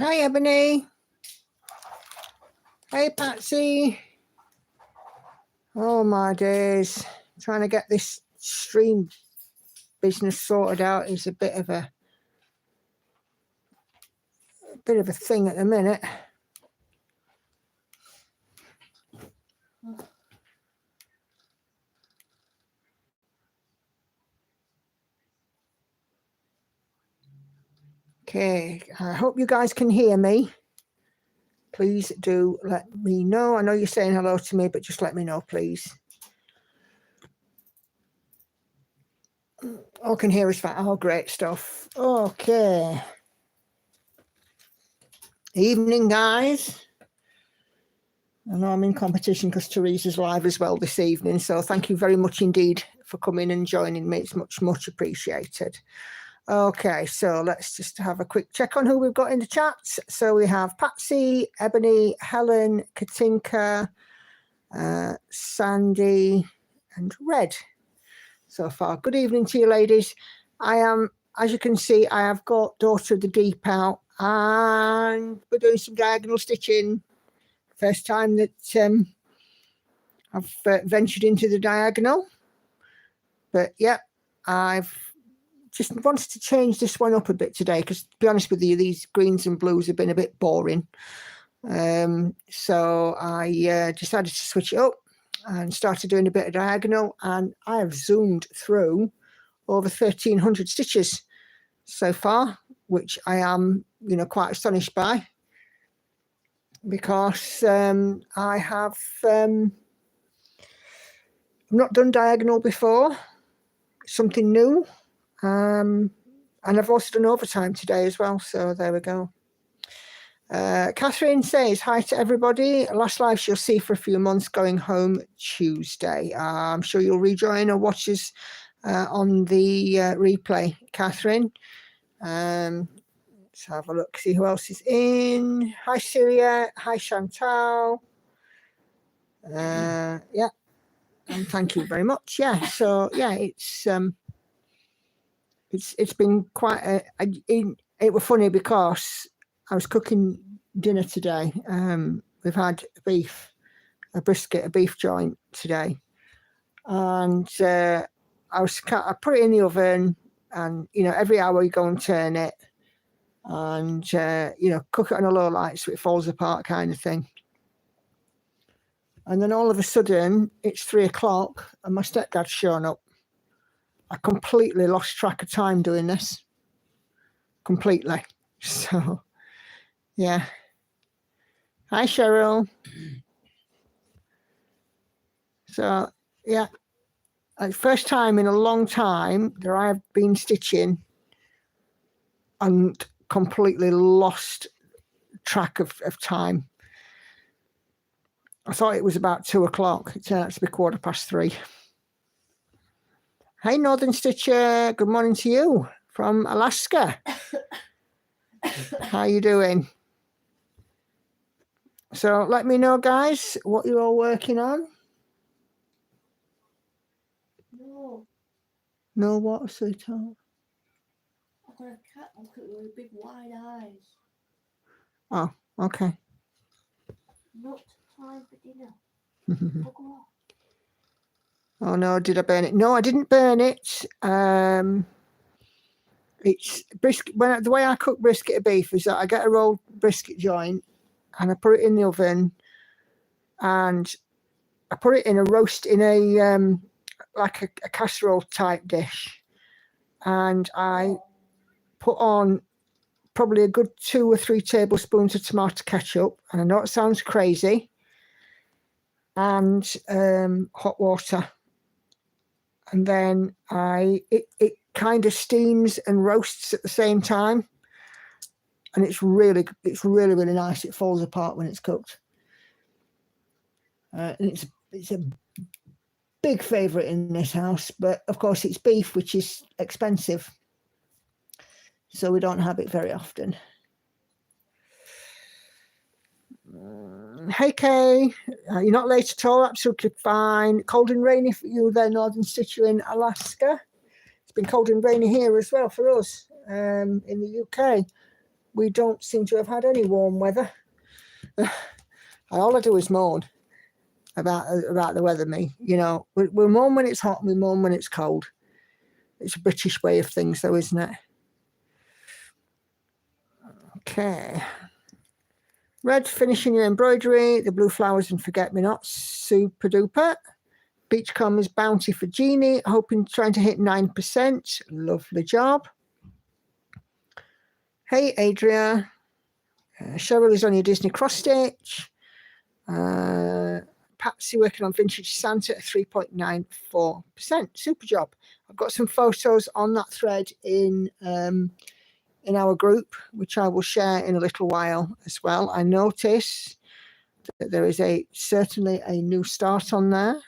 Hi, Ebony. Hey, Patsy. Oh, my days. Trying to get this stream business sorted out is a bit of a thing at the minute. Okay, I hope you guys can hear me. Please do let me know. I know you're saying hello to me, but just let me know, please. All can hear us fine. Oh, great stuff. Okay. Evening, guys. I know I'm in competition because Teresa's live as well this evening, so thank you very much indeed for coming and joining me. It's much, much appreciated. Okay, so let's just have a quick check on who we've got in the chat. So we have Patsy, Ebony, Helen, Katinka, Sandy, and Red so far. Good evening to you, ladies. I am, as you can see, I have got Daughter of the Deep out, and we're doing some diagonal stitching. First time that I've ventured into the diagonal. But yeah, I've just wanted to change this one up a bit today because, to be honest with you, these greens and blues have been a bit boring. So I decided to switch it up and started doing a bit of diagonal, and I have zoomed through over 1,300 stitches so far, which I am, quite astonished by, because I have not done diagonal before, something new. And I've also done overtime today as well, so there we go. Catherine says, hi to everybody. Last live she'll see for a few months, going home Tuesday. I'm sure you'll rejoin or watch us on the replay, Catherine. Let's have a look, see who else is in. Hi, Syria. Hi, Chantal. Yeah, and thank you very much. Yeah, so yeah, it's been quite it was funny because I was cooking dinner today. We've had a brisket, a beef joint today, and I put it in the oven, and every hour you go and turn it, and cook it on a low light so it falls apart, kind of thing. And then all of a sudden it's 3 o'clock and my stepdad's shown up. I completely lost track of time doing this. Completely. So, yeah. Hi, Cheryl. So, yeah. First time in a long time that I've been stitching and completely lost track of time. I thought it was about 2 o'clock. It turned out to be 3:15. Hey, Northern Stitcher. Good morning to you from Alaska. How you doing? So let me know, guys, what you're all working on. No what, sweetheart? I've got a cat look at me with big wide eyes. Oh, okay. Not time for dinner. Oh no, did I burn it? No, I didn't burn it. It's brisket. The way I cook brisket of beef is that I get a rolled brisket joint and I put it in the oven, and I put it in a roast in a like a casserole type dish, and I put on probably a good 2 or 3 tablespoons of tomato ketchup, and I know it sounds crazy, and hot water, and then it kind of steams and roasts at the same time, and it's really nice. It falls apart when it's cooked, and it's a big favorite in this house, but of course it's beef, which is expensive, so we don't have it very often. Hey Kay, you're not late at all, absolutely fine. Cold and rainy for you there, Northern Stitcher in Alaska. It's been cold and rainy here as well for us in the UK. we don't seem to have had any warm weather. All I do is moan about the weather, me. You know, we moan when it's hot and we moan when it's cold. It's a British way of things, though, isn't it? Okay. Red, finishing your embroidery. The blue flowers and forget-me-nots. Super duper. Beachcomb is bounty for Jeannie. Trying to hit 9%. Lovely job. Hey, Adria. Cheryl is on your Disney cross stitch. Patsy working on vintage Santa at 3.94%. Super job. I've got some photos on that thread in our group, which I will share in a little while as well. I notice that there is certainly a new start on there,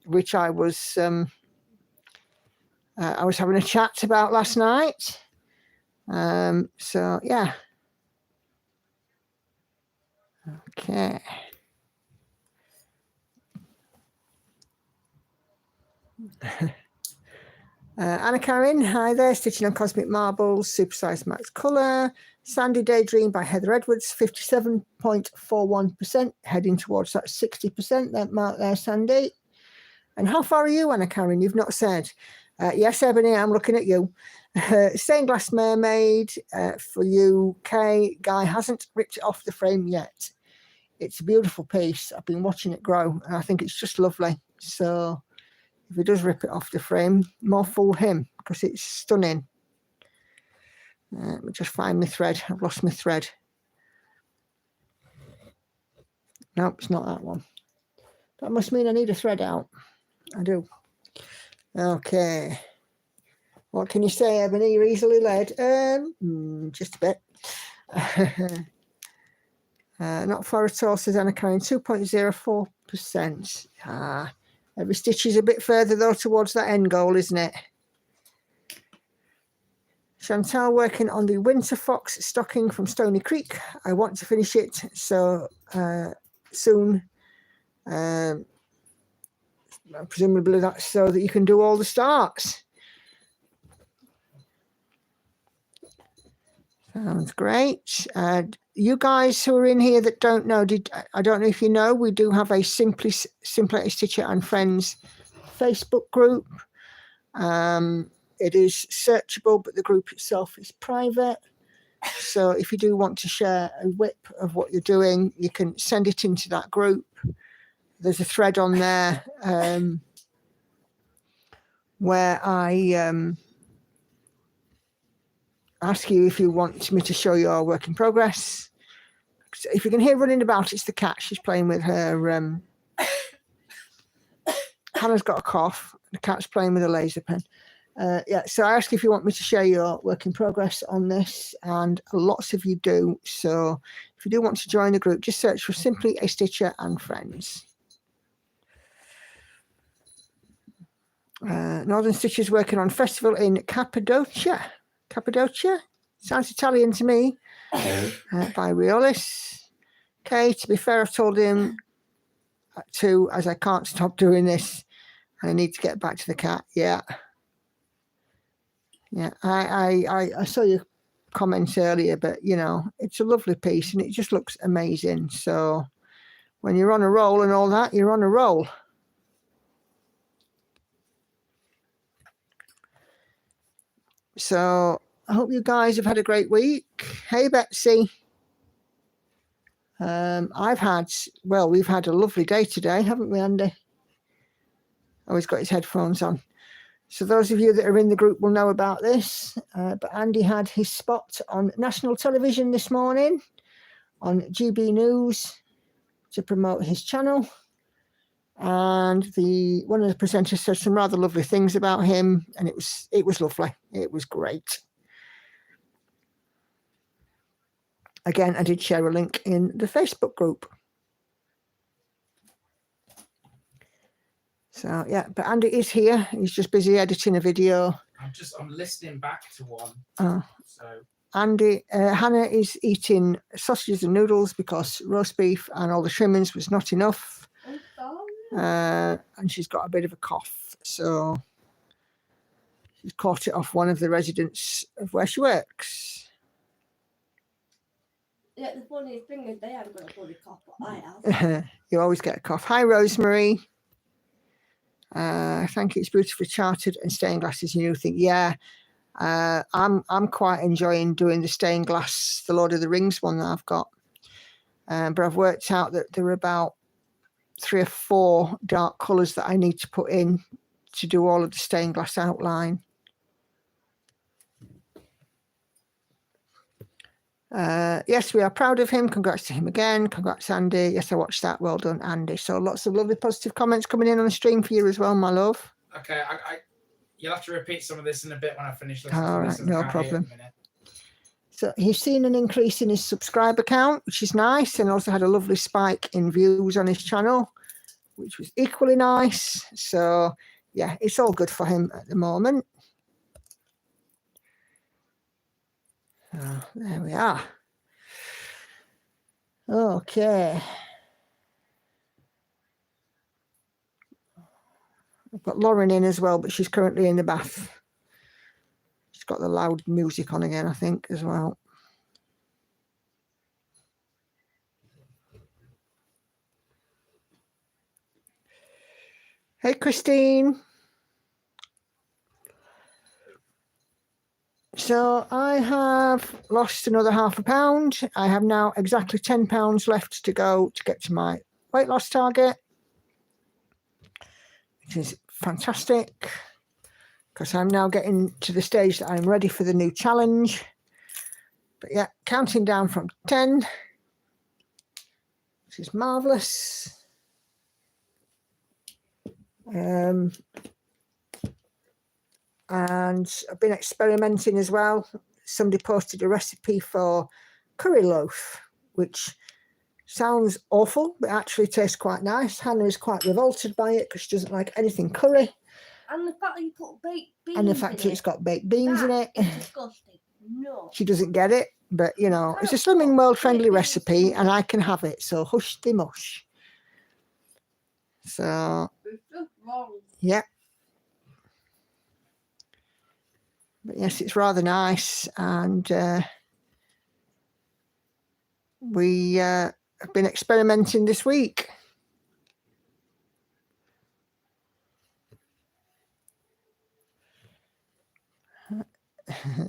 which I was having a chat about last night. So yeah. Okay. Anna Karen, hi there, stitching on Cosmic Marbles, Supersize Max Colour. Sandy Daydream by Heather Edwards, 57.41%, heading towards that 60%, that mark there, Sandy. And how far are you, Anna Karen? You've not said. Yes, Ebony, I'm looking at you. Stained Glass Mermaid for you, Kay. Guy hasn't ripped it off the frame yet. It's a beautiful piece. I've been watching it grow, and I think it's just lovely. So if he does rip it off the frame, more fool him, because it's stunning. Let me just find my thread. I've lost my thread. Nope, it's not that one. That must mean I need a thread out. I do. Okay. What can you say, Ebony? You're easily led. Just a bit. Not far at all, says Anna Karen. 2.04%. Every stitch is a bit further, though, towards that end goal, isn't it? Chantal working on the Winter Fox stocking from Stony Creek. I want to finish it so soon. Presumably that's so that you can do all the starts. Sounds great. You guys who are in here that don't know, I don't know if you know, we do have a Simply Stitcher and Friends Facebook group. It is searchable, but the group itself is private. So if you do want to share a whip of what you're doing, you can send it into that group. There's a thread on there where I ask you if you want me to show you our work in progress. So if you can hear running about, it's the cat. She's playing with her. Hannah's got a cough. The cat's playing with a laser pen. Yeah, so I ask if you want me to share your work in progress on this, and lots of you do. So if you do want to join the group, just search for Simply a Stitcher and Friends. Northern Stitchers working on festival in Cappadocia. Cappadocia? Sounds Italian to me. By Riolis. Okay, to be fair, I've told him to, as I can't stop doing this, and I need to get back to the cat. Yeah. Yeah, I saw your comments earlier, but, you know, it's a lovely piece and it just looks amazing. So when you're on a roll and all that, you're on a roll. So I hope you guys have had a great week. Hey, Betsy. We've had a lovely day today, haven't we, Andy? Oh, he's got his headphones on. So those of you that are in the group will know about this. But Andy had his spot on national television this morning on GB News to promote his channel. And one of the presenters said some rather lovely things about him, and it was lovely. It was great. Again, I did share a link in the Facebook group. So yeah, but Andy is here. He's just busy editing a video. I'm listening back to one. Oh. So Andy, Hannah is eating sausages and noodles because roast beef and all the trimmings was not enough. And she's got a bit of a cough, so She's caught it off one of the residents of where she works. Yeah, the funniest thing is they haven't got a bloody cough, but I have. You always get a cough. Hi, Rosemary. Thank you. It's beautifully charted and stained glass is a new thing. Yeah, I'm quite enjoying doing the stained glass, the Lord of the Rings one that I've got. But I've worked out that there are about 3 or 4 dark colours that I need to put in to do all of the stained glass outline. Yes, we are proud of him. Congrats to him again. Congrats, Andy. Yes, I watched that. Well done, Andy. So lots of lovely positive comments coming in on the stream for you as well, my love. Okay, you'll have to repeat some of this in a bit when I finish listening All to right, this. no problem. So he's seen an increase in his subscriber count, which is nice, and also had a lovely spike in views on his channel, which was equally nice. So yeah, it's all good for him at the moment. There we are. Okay. I've got Lauren in as well, but she's currently in the bath. She's got the loud music on again, I think, as well. Hey, Christine. So I have lost another £0.5 pound. I have now exactly £10 left to go to get to my weight loss target, which is fantastic because I'm now getting to the stage that I'm ready for the new challenge. But yeah, counting down from 10, which is marvellous. And I've been experimenting as well. Somebody posted a recipe for curry loaf, which sounds awful, but actually tastes quite nice. Hannah is quite revolted by it because she doesn't like anything curry. And the fact that you put baked beans And the fact that it's got baked beans in it. It's disgusting. No. She doesn't get it, but you know, it's a Slimming World friendly recipe and I can have it. So hush the mush. So, It's just wrong. yeah. But yes, it's rather nice, and we have been experimenting this week.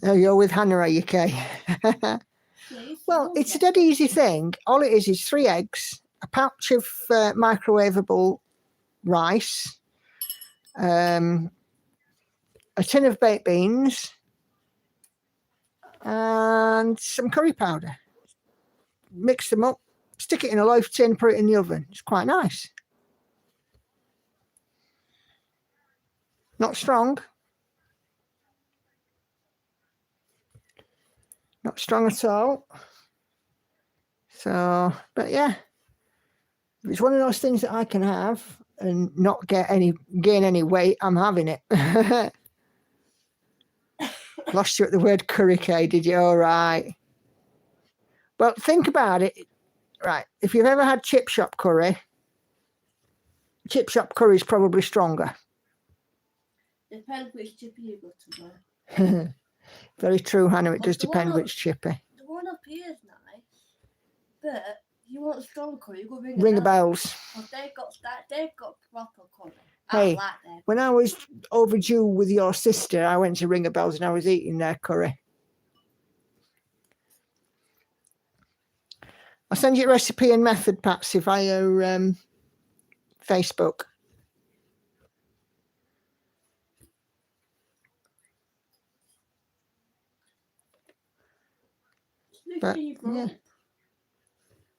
Oh, you're with Hannah, are you, Kay? Well, it's a dead easy thing. All it is 3 eggs, a pouch of microwavable rice, a tin of baked beans, and some curry powder. Mix them up, stick it in a loaf tin, put it in the oven. It's quite nice. Not strong. Not strong at all. So, but yeah, if it's one of those things that I can have and not gain any weight, I'm having it. Lost you at the word curry, Kay, did you? All right. Well, think about it. Right. If you've ever had chip shop curry is probably stronger. Depends which chippy you go to buy. Very true, Hannah. It But does the depend one which chippy. The one up here is nice, but if you want a strong curry, you go Ring the bells. Well, they've got proper curry. Hey, I like that. when I was overdue with your sister, I went to Ring the Bells and I was eating their curry. I'll send you a recipe and method, Patsy, via Facebook. But yeah,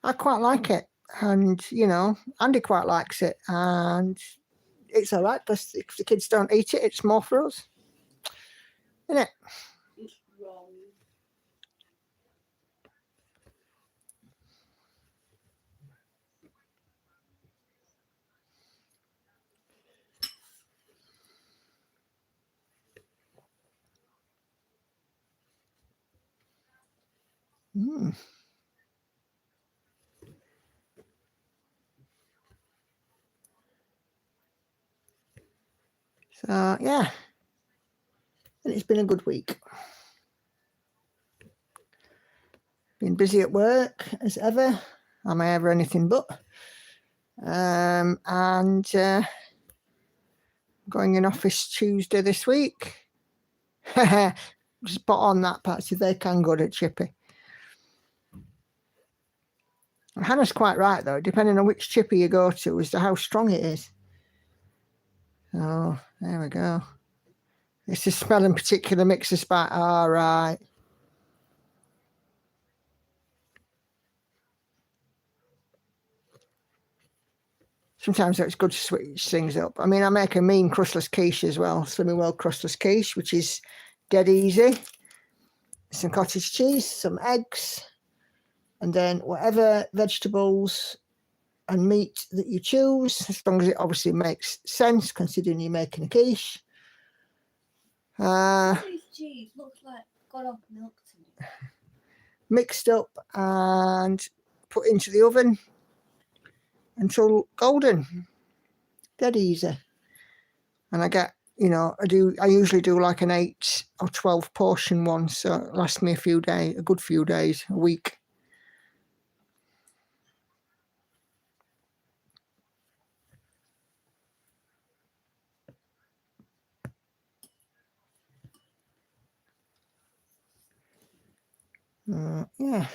I quite like it, and you know, Andy quite likes it, and it's all right. Plus, if the kids don't eat it, it's more for us, isn't it? It's wrong. Mm. So yeah, it's been a good week. Been busy at work as ever. Am I ever anything but? And going in office Tuesday this week. Spot on that, Patsy. They can go to Chippy. Hannah's quite right, though. Depending on which Chippy you go to as to how strong it is. Oh, there we go. It's a smelling particular mix of spice. All right. Sometimes it's good to switch things up. I mean, I make a mean crustless quiche as well. Slimming World crustless quiche, which is dead easy. Some cottage cheese, some eggs, and then whatever vegetables and meat that you choose, as long as it obviously makes sense, considering you're making a quiche. Cottage cheese looks like got off milk to me. Mixed up and put into the oven until golden. Dead easy. And I get, you know, I usually do like an 8 or 12 portion one, so it lasts me a good few days, a week. Yeah.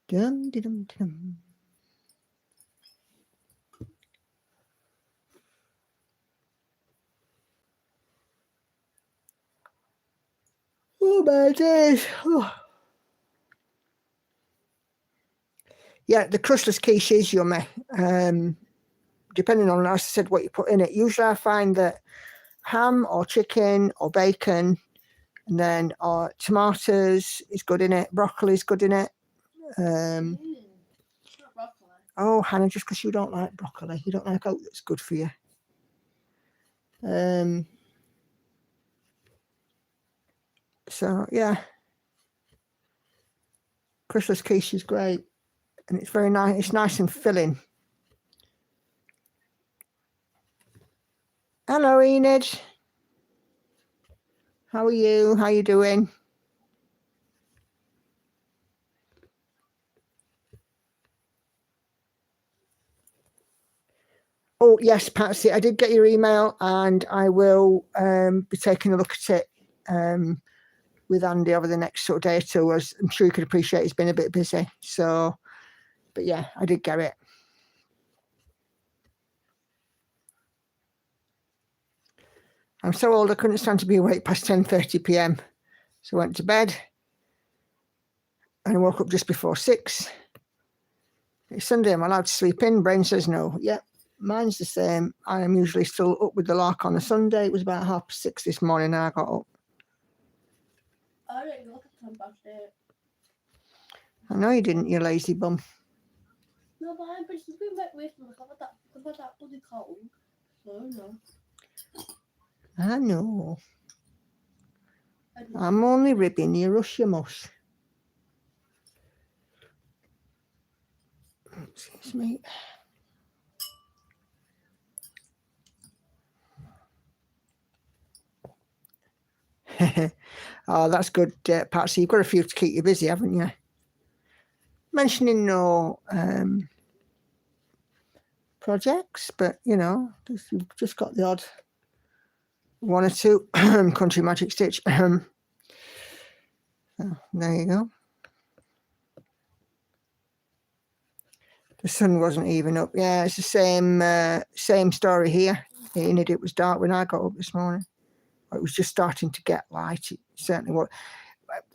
Dum dum dum. Oh my days. Oh. Yeah, the crustless quiche is yummy. Depending on, as I said, what you put in it. Usually I find that ham or chicken or bacon, and then tomatoes is good in it. Broccoli is good in it. Not broccoli. Oh, Hannah, just because you don't like broccoli, you don't like oat that's good for you. So yeah, crustless quiche is great, and it's very nice. It's nice and filling. Hello, Enid. How are you? How you doing? Oh, yes, Patsy, I did get your email, and I will be taking a look at it with Andy over the next sort of day or two. As I'm sure you could appreciate, he's been a bit busy. So, but yeah, I did get it. I'm so old I couldn't stand to be awake past 10:30 p.m. So I went to bed, and I woke up just before 6. It's Sunday, am I allowed to sleep in? Brain says no. Yep. Mine's the same. I am usually still up with the lark on a Sunday. It was about 6:30 this morning and I got up. I didn't look at them back there. I know you didn't, you lazy bum. No, but I'm pretty been back with me because of that bloody cold. So no. I know. I'm only ribbing you, rush your mush. Excuse me. Oh, that's good, Patsy. You've got a few to keep you busy, haven't you? Mentioning no projects, but you know, you've just got the odd one or two country magic stitch. So, there you go. The sun wasn't even up. Yeah, it's the same story here. It was dark when I got up this morning. It was just starting to get light. It certainly was.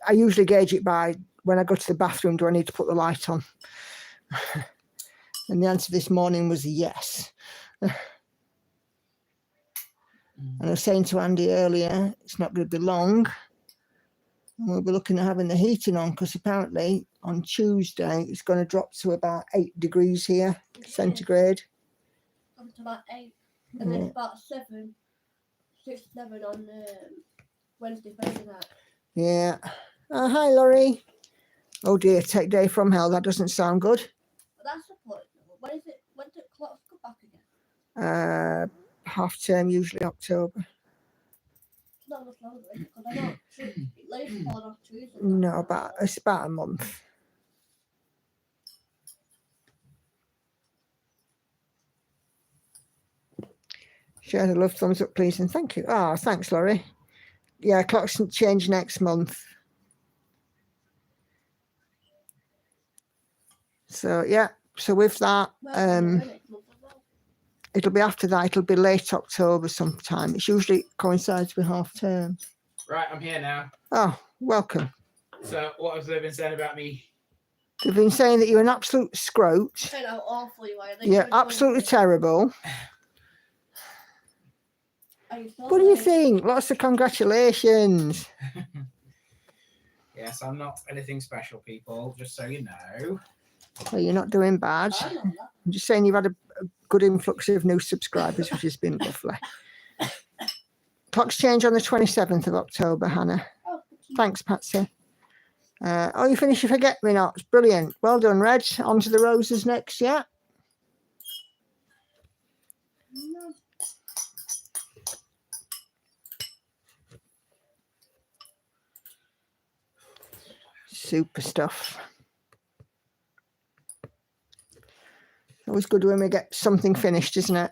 I usually gauge it by when I go to the bathroom, do I need to put the light on? And the answer this morning was yes. And I was saying to Andy earlier, it's not going to be long. And we'll be looking at having the heating on because apparently on Tuesday it's going to drop to about 8 degrees here, centigrade. Up to about 8. And then it's about 7, 6, 7 on Wednesday, Thursday night. Yeah. Hi, Laurie. Oh dear, take day from hell. That doesn't sound good. But that's the point. When is it? When do clocks go back again? Half term, usually October. not much longer because I don't treat leaf fall off trees. No, it's about a month. Share the love, thumbs up, please, and thank you. Oh, thanks, Laurie. Yeah, clocks change next month. So yeah, so with that, it'll be after that. It'll be late October sometime. It's usually coincides with half term. Right, I'm here now. Oh, welcome. So what have they been saying about me? They've been saying that you're an absolute scrote. Turned out awfully well. You're absolutely terrible. What do you think? Lots of congratulations. Yes, I'm not anything special, people, just so you know. Well, you're not doing bad. I'm just saying you've had a good influx of new subscribers, which has been lovely. Clocks change on the 27th of October, Hannah. Thanks, Patsy. Oh, you finished your forget-me-nots. Brilliant. Well done, Reg. On to the roses next, yeah? Super stuff. Always good when we get something finished, isn't it?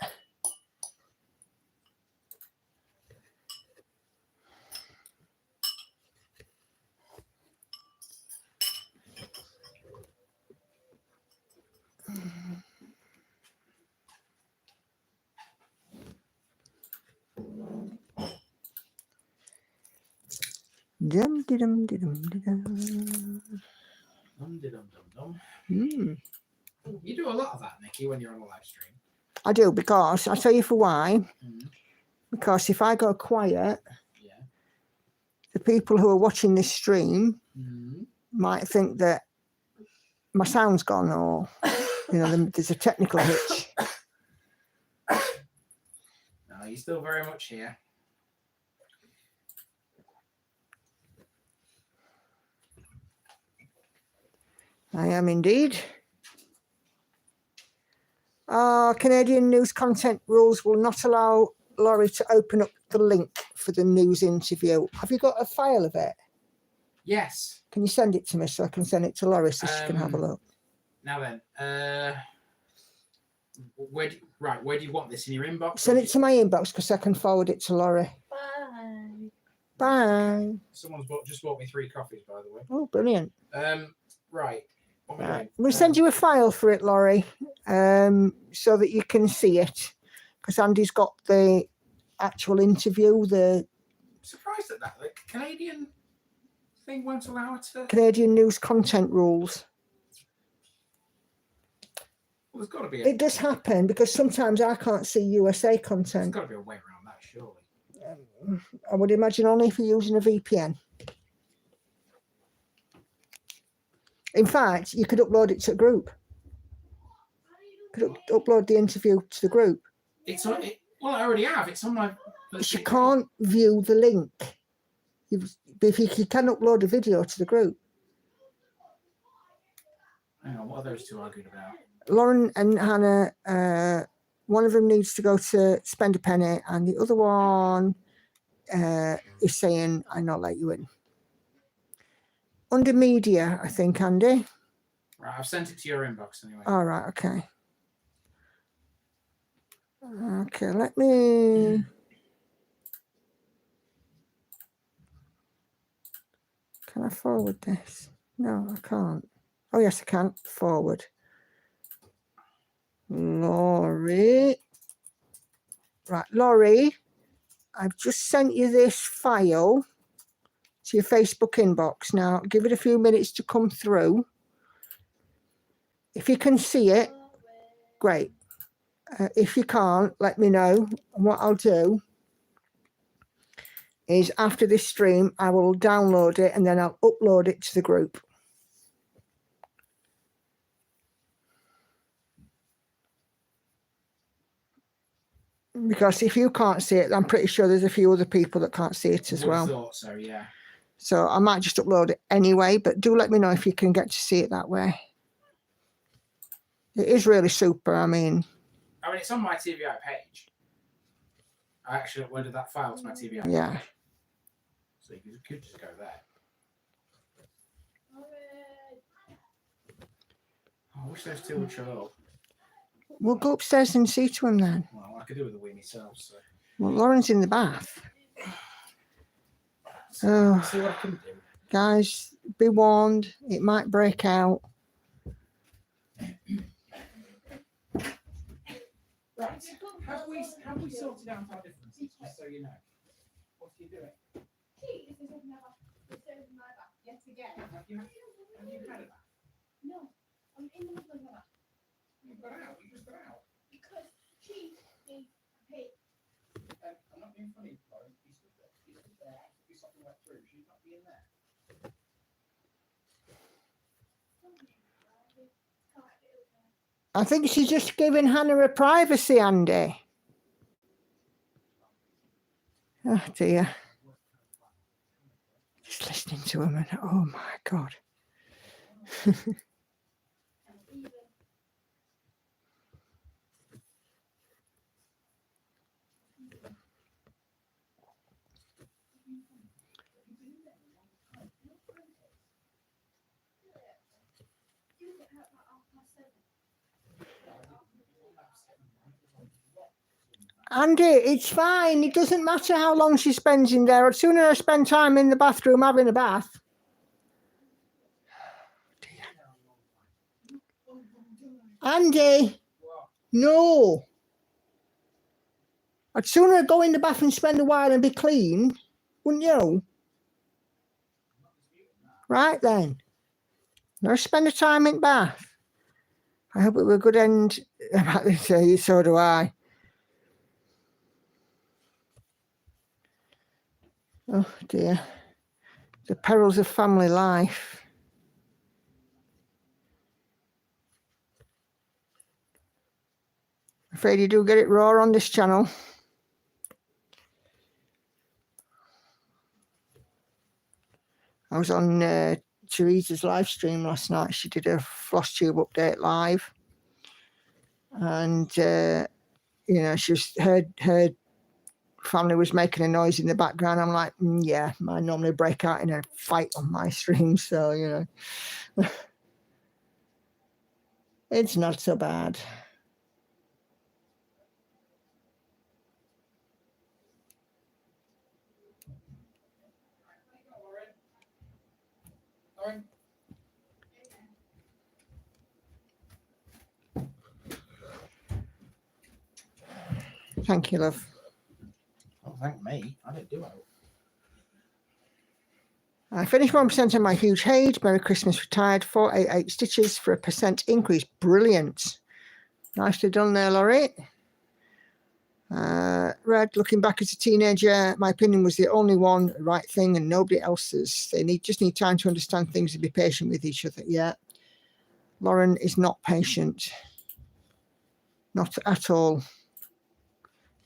Dum dum dum dum dum. You do a lot of that, Nikki, when you're on a live stream. I do, because I'll tell you for why. Because if I go quiet, the people who are watching this stream might think that my sound's gone, or there's a technical hitch. No, you're still very much here. I am indeed. Canadian news content rules will not allow Laurie to open up the link for the news interview. Have you got a file of it? Yes. Can you send it to me so I can send it to Laurie so she can have a look? Now then, where do you want this, in your inbox? Send it to my inbox because I can forward it to Laurie. Bye. Bye. Someone's just bought me 3 coffees, by the way. Oh, brilliant. Right. What am I doing? We'll send you a file for it, Laurie, so that you can see it. Because Andy's got the actual interview, I'm surprised at that. The Canadian thing won't allow it to. Canadian news content rules. Well, there's got to be It does happen because sometimes I can't see USA There's content. got to be a way around that, surely. I would imagine only if you're using a VPN. In fact, you could upload it to a group. You could upload the interview to the group. It's on. Well, I already have. It's on my. You can't view the link. If you can upload a video to the group. Hang on, what are those two arguing about? Lauren and Hannah, one of them needs to go to spend a penny, and the other one is saying, "I'm not let you in." Under media, I think, Andy. Right, I've sent it to your inbox anyway. All right, okay. Okay, let me. Can I forward this? No, I can't. Oh, yes, I can. Forward. Laurie. Right, Laurie, I've just sent you this file to your Facebook inbox. Now, give it a few minutes to come through. If you can see it, great. If you can't, let me know. And what I'll do is after this stream, I will download it and then I'll upload it to the group. Because if you can't see it, I'm pretty sure there's a few other people that can't see it as well. I thought so, yeah. So I might just upload it anyway, but do let me know if you can get to see it that way. It is really super. I mean, it's on my TVI page. I actually uploaded that file to my TVI page. Yeah. So you could just go there. Oh, I wish those two would show up. We'll go upstairs and see to him then. Well, I could do with a wee myself. So. Well, Lauren's in the bath. Oh. See what I can do. Guys, be warned, it might break out. Right. Have we sorted out our differences? Just so you know. What are you doing? Yes, again. Have you had a bath? No, I'm in the middle of that. You got out. You just got out. Because she is paid. I'm not being funny, Lauren. He stood there. Be something went through. She's not being there. I think she's just giving Hannah a privacy, Andy. Oh dear. Just listening to him and oh my God. Andy, it's fine. It doesn't matter how long she spends in there. I'd sooner I spend time in the bathroom having a bath. Andy, no. I'd sooner go in the bath and spend a while and be clean, wouldn't you? Right then. Let's spend the time in the bath. I hope it was a good end. So do I. Oh dear. The perils of family life. Afraid you do get it raw on this channel. I was on Teresa's live stream last night. She did a FlossTube update live. And, you know, she was, her family was making a noise in the background. I'm like, yeah, I normally break out in a fight on my stream. So, you know, it's not so bad. Lauren. Thank you, love. Oh, thank me. I didn't do it. I finished 1% on my huge Hade. Merry Christmas, retired. 488 stitches for a % increase. Brilliant. Nicely done there, Laurie. Red, looking back as a teenager, my opinion was the only one right thing and nobody else's. They just need time to understand things and be patient with each other. Yeah. Lauren is not patient. Not at all.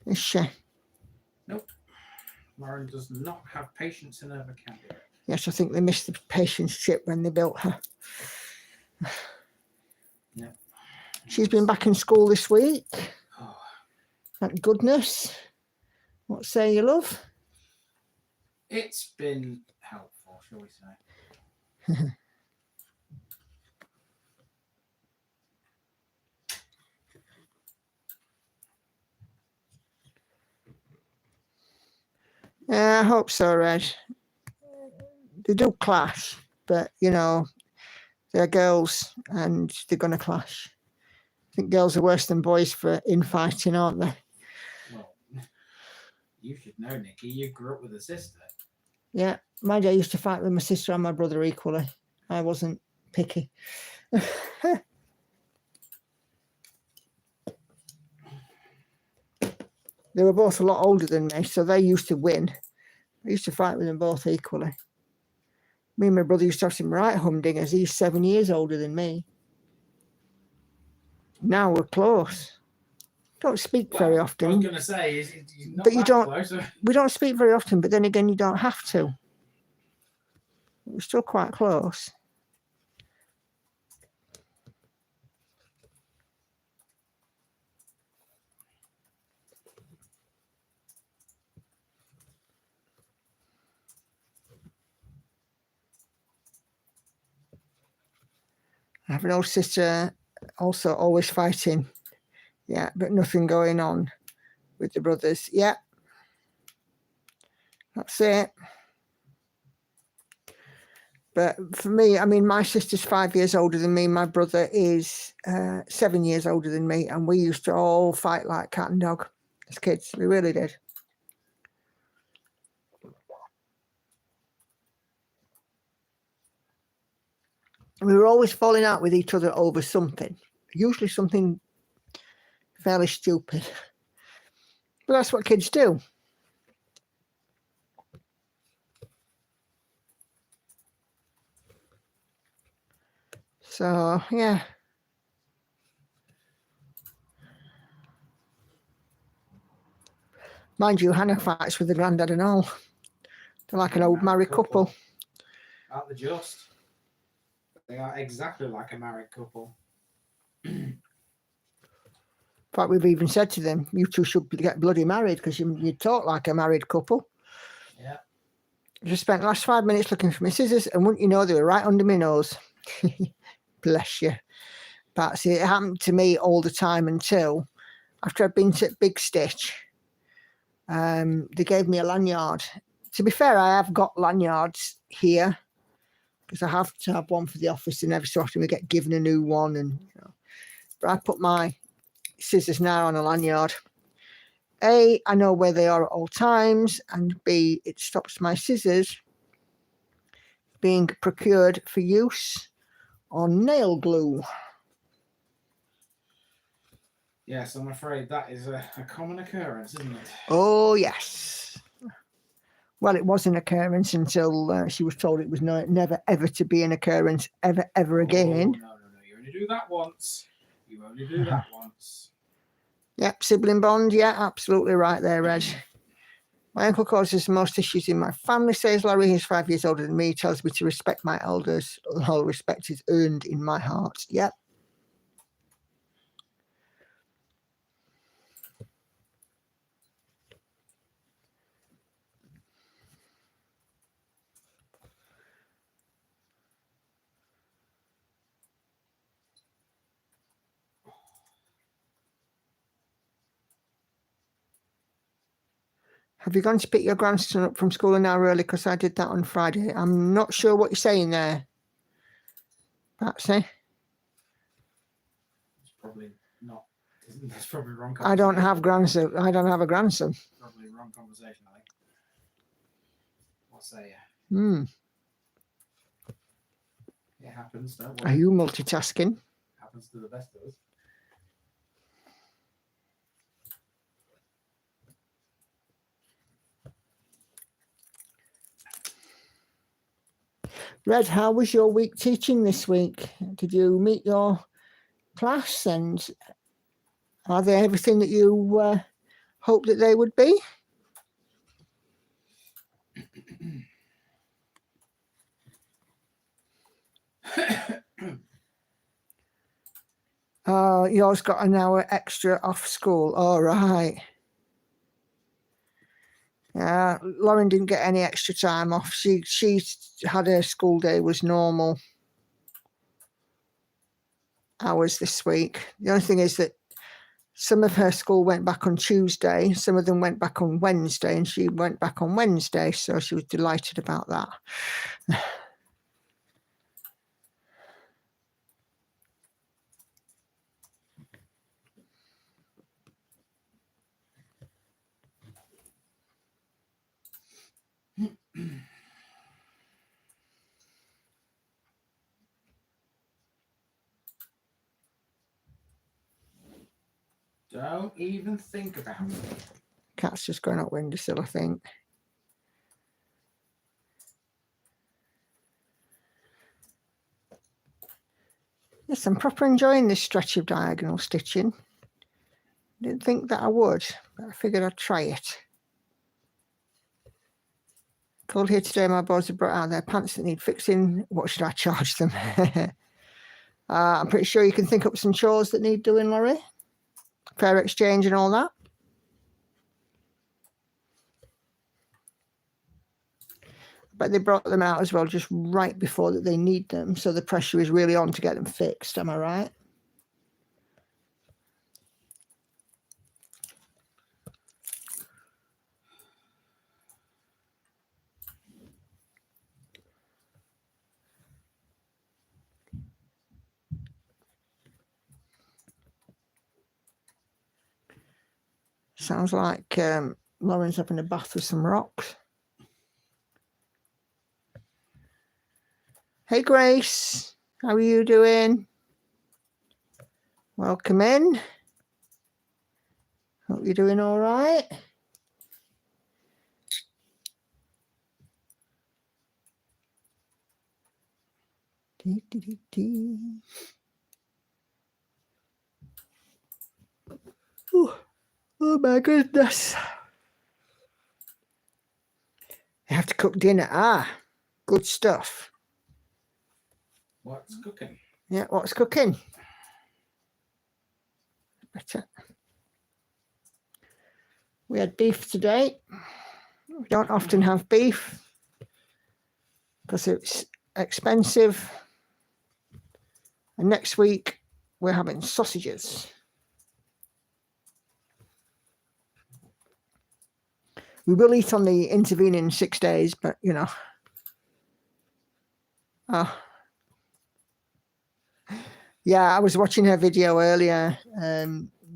Is she? Nope. Lauren does not have patience in her vocabulary. Yes, I think they missed the patience chip when they built her. Yep. She's been back in school this week. Oh. Thank goodness. What say you, love? It's been helpful, shall we say. Yeah, I hope so, Red. They do clash, but, you know, they're girls and they're going to clash. I think girls are worse than boys for infighting, aren't they? Well, you should know, Nikki. You grew up with a sister. Yeah, my dad used to fight with my sister and my brother equally. I wasn't picky. They were both a lot older than me, so they used to win. I used to fight with them both equally. Me and my brother used to have some right humdingers. He's 7 years older than me. Now we're close. Don't speak very often. I was going to say, he's not But you that don't- close. We don't speak very often, but then again, you don't have to. We're still quite close. I have an older sister, also always fighting. Yeah, but nothing going on with the brothers. Yeah, that's it. But for me, I mean, my sister's 5 years older than me. My brother is 7 years older than me. And we used to all fight like cat and dog as kids. We really did. We were always falling out with each other over something, usually something fairly stupid. But that's what kids do. So, yeah. Mind you, Hannah fights with the granddad and all. They're like an old married couple. Aren't they just? They are exactly like a married couple. In fact, we've even said to them, you two should get bloody married because you talk like a married couple. Yeah. I just spent the last 5 minutes looking for my scissors, and wouldn't you know, they were right under my nose. Bless you. But see, it happened to me all the time until after I'd been to Big Stitch. They gave me a lanyard. To be fair, I have got lanyards here because I have to have one for the office, and every so often we get given a new one. And but I put my scissors now on a lanyard. A, I know where they are at all times, and B, it stops my scissors being procured for use on nail glue. Yes, I'm afraid that is a common occurrence, isn't it? Oh, yes. Well, it was an occurrence until she was told it was never, ever to be an occurrence ever again. Oh, no. You only do that once. You only do that once. Yep, sibling bond. Yeah, absolutely right there, Reg. My uncle causes the most issues in my family, says Larry. He's 5 years older than me. He tells me to respect my elders. All respect is earned in my heart. Yep. Have you gone to pick your grandson up from school an hour early? Because I did that on Friday. I'm not sure what you're saying there, Patsy. It's probably not. That's probably wrong. I don't have grandson. I don't have a grandson. Probably wrong conversation, I think. What say you? Hmm. It happens, don't Are worry. you multitasking? Happens to the best of us. Red, how was your week teaching this week? Did you meet your class, and are they everything that you hoped that they would be? Oh, yours got an hour extra off school. All right. Yeah, Lauren didn't get any extra time off. She had her school day was normal hours this week. The only thing is that some of her school went back on Tuesday, some of them went back on Wednesday, and she went back on Wednesday, so she was delighted about that. Don't even think about it. Cat's just going out windowsill, I think. Yes, I'm proper enjoying this stretch of diagonal stitching. Didn't think that I would, but I figured I'd try it. Called here today, my boys have brought out their pants that need fixing. What should I charge them? I'm pretty sure you can think up some chores that need doing, Laurie. Fair exchange and all that. but they brought them out as well just right before that they need them. So the pressure is really on to get them fixed. Am I right? Sounds like Lauren's having a bath with some rocks. Hey, Grace. How are you doing? Welcome in. Hope you're doing all right. Dee, dee, dee, dee. Oh my goodness. I have to cook dinner. Ah, good stuff. What's cooking? Yeah, what's cooking? Better. We had beef today. We don't often have beef because it's expensive. And next week we're having sausages. We will eat on the intervening 6 days, but you know. Yeah, I was watching her video earlier,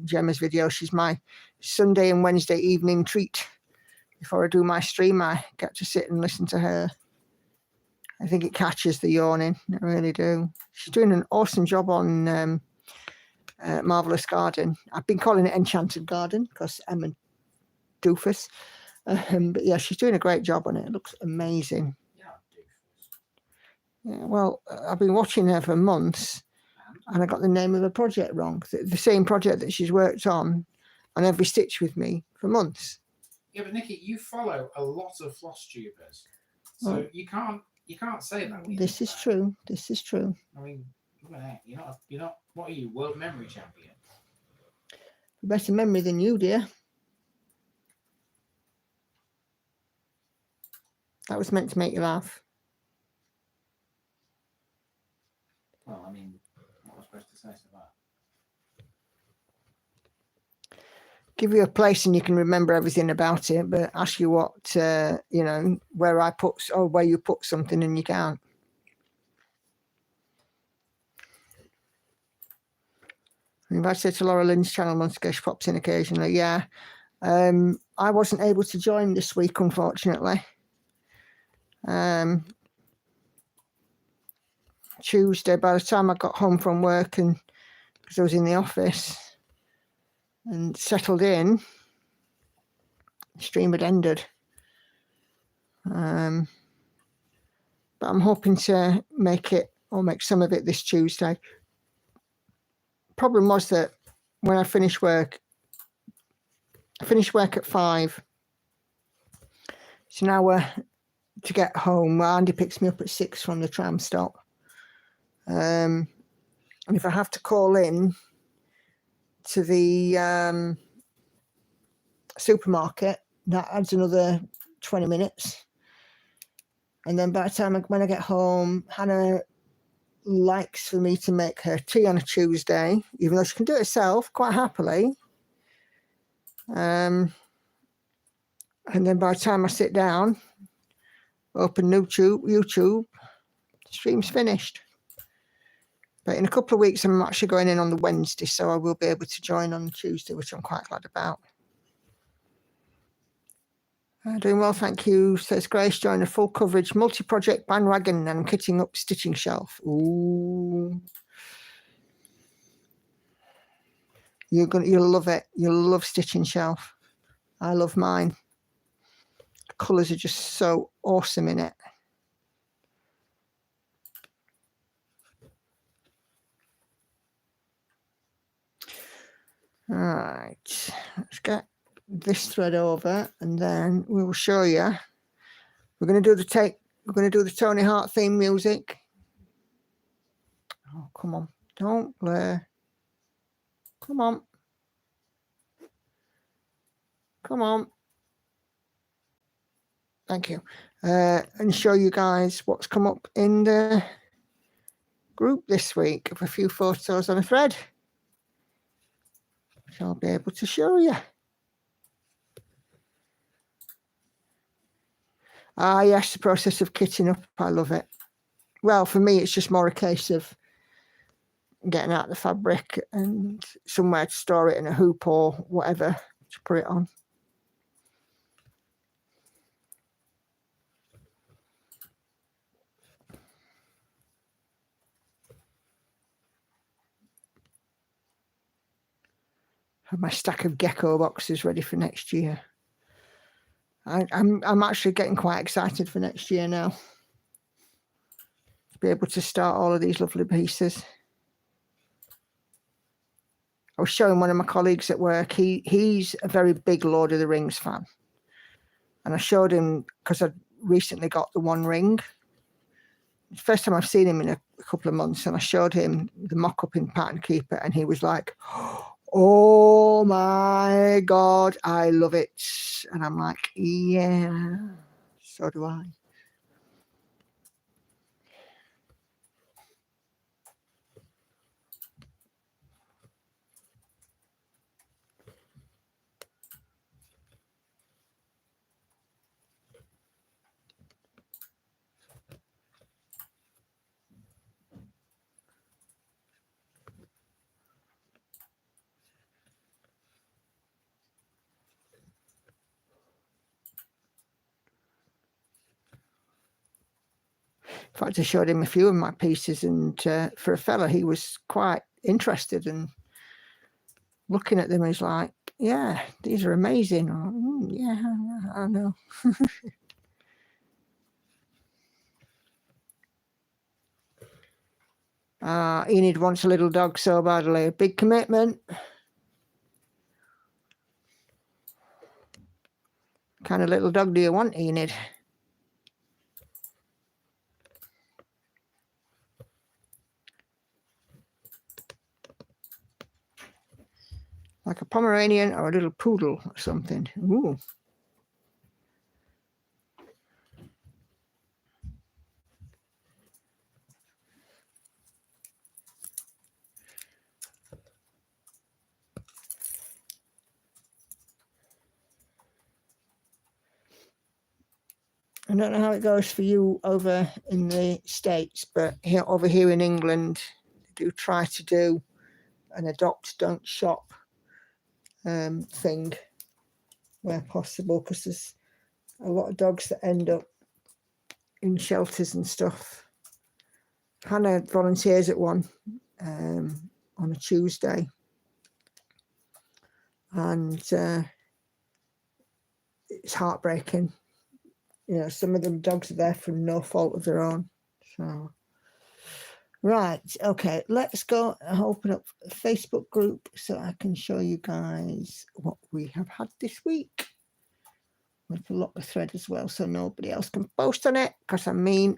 Gemma's video. She's my Sunday and Wednesday evening treat. Before I do my stream, I get to sit and listen to her. I think it catches the yawning. I really do. She's doing an awesome job on Marvelous Garden. I've been calling it Enchanted Garden because I'm a doofus. But yeah, she's doing a great job on it. It looks amazing. Yeah, well, I've been watching her for months and I got the name of the project wrong. The same project that she's worked on Every Stitch with me for months. Yeah, but Nikki, you follow a lot of FlossTubers, so Well, you can't say that. This is true. This is true. I mean, you're not. What are you, world memory champion? Better memory than you, dear. That was meant to make you laugh. Well, I mean, what was I supposed to say to that? Give you a place and you can remember everything about it, but ask you what, you know, where I put, or where you put something and you can't. If I say to Laura Lynn's channel, Munskish pops in occasionally, yeah. I wasn't able to join this week, unfortunately. Tuesday, by the time I got home from work and because I was in the office and settled in, the stream had ended. But I'm hoping to make it, or make some of it this Tuesday. Problem was that when I finish work at 5. It's an hour to get home. Andy picks me up at 6 from the tram stop. And if I have to call in to the supermarket, that adds another 20 minutes. And then by the time when I get home, Hannah likes for me to make her tea on a Tuesday, even though she can do it herself quite happily. And then by the time I sit down, open YouTube, the stream's finished. But in a couple of weeks, I'm actually going in on the Wednesday, so I will be able to join on Tuesday, which I'm quite glad about. Doing well, thank you, says Grace. Join a full coverage multi-project bandwagon and I'm kitting up stitching shelf. Ooh. You'll love it. You'll love stitching shelf. I love mine. The colours are just so awesome in it. All right, let's get this thread over and then we will show you. We're going to do the Tony Hart theme music. Oh, come on, don't blur. Come on. Thank you. and show you guys what's come up in the group this week of a few photos on a thread, which I'll be able to show you. Ah, yes, the process of kitting up. I love it. Well, for me, it's just more a case of getting out the fabric and somewhere to store it in a hoop or whatever to put it on. Have my stack of gecko boxes ready for next year. I'm actually getting quite excited for next year now. To be able to start all of these lovely pieces. I was showing one of my colleagues at work. He's a very big Lord of the Rings fan, and I showed him because I recently got the One Ring. First time I've seen him in a couple of months, and I showed him the mock-up in Pattern Keeper, and he was like, "Oh my God, I love it." And I'm like, yeah, so do I. In fact, I showed him a few of my pieces, and for a fella, he was quite interested and looking at them. He's like, "Yeah, these are amazing." Oh, yeah, I know. Enid wants a little dog so badly. A big commitment. What kind of little dog do you want, Enid? Like a Pomeranian or a little poodle or something. Ooh. I don't know how it goes for you over in the States, but over here in England, they do try to do an adopt, don't shop thing where possible, because there's a lot of dogs that end up in shelters and stuff. Hannah volunteers at one on a Tuesday, and it's heartbreaking. You know, some of them dogs are there from no fault of their own. So, right, okay, let's go open up a Facebook group so I can show you guys what we have had this week. I'm going to lock the thread as well so nobody else can post on it, because I mean,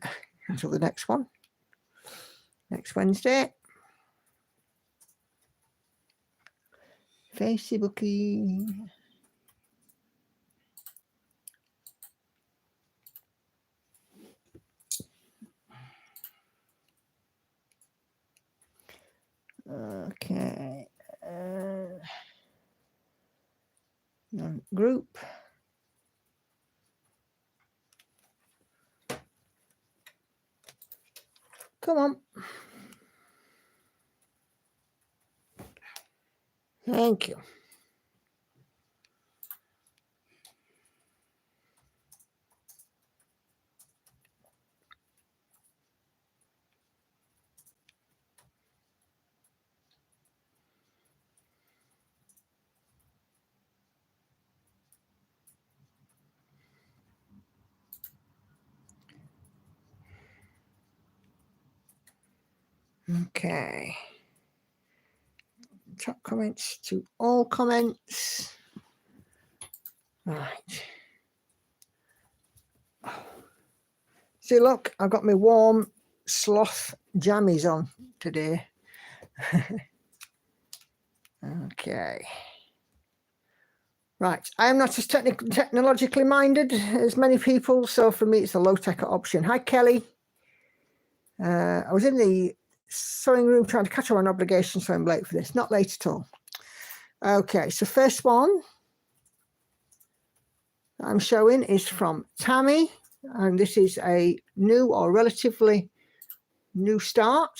until the next one, next Wednesday. Facebooky. Okay. Group. Come on. Thank you. Okay. Top comments to all comments. Right. See, look, I've got my warm sloth jammies on today. Okay. Right, I am not as technologically minded as many people, so for me it's a low-tech option. Hi, Kelly. I was in the sewing room trying to catch up on obligations, so I'm late for this. Not late at all. Okay, so first one I'm showing is from Tammy, and this is a new or relatively new start.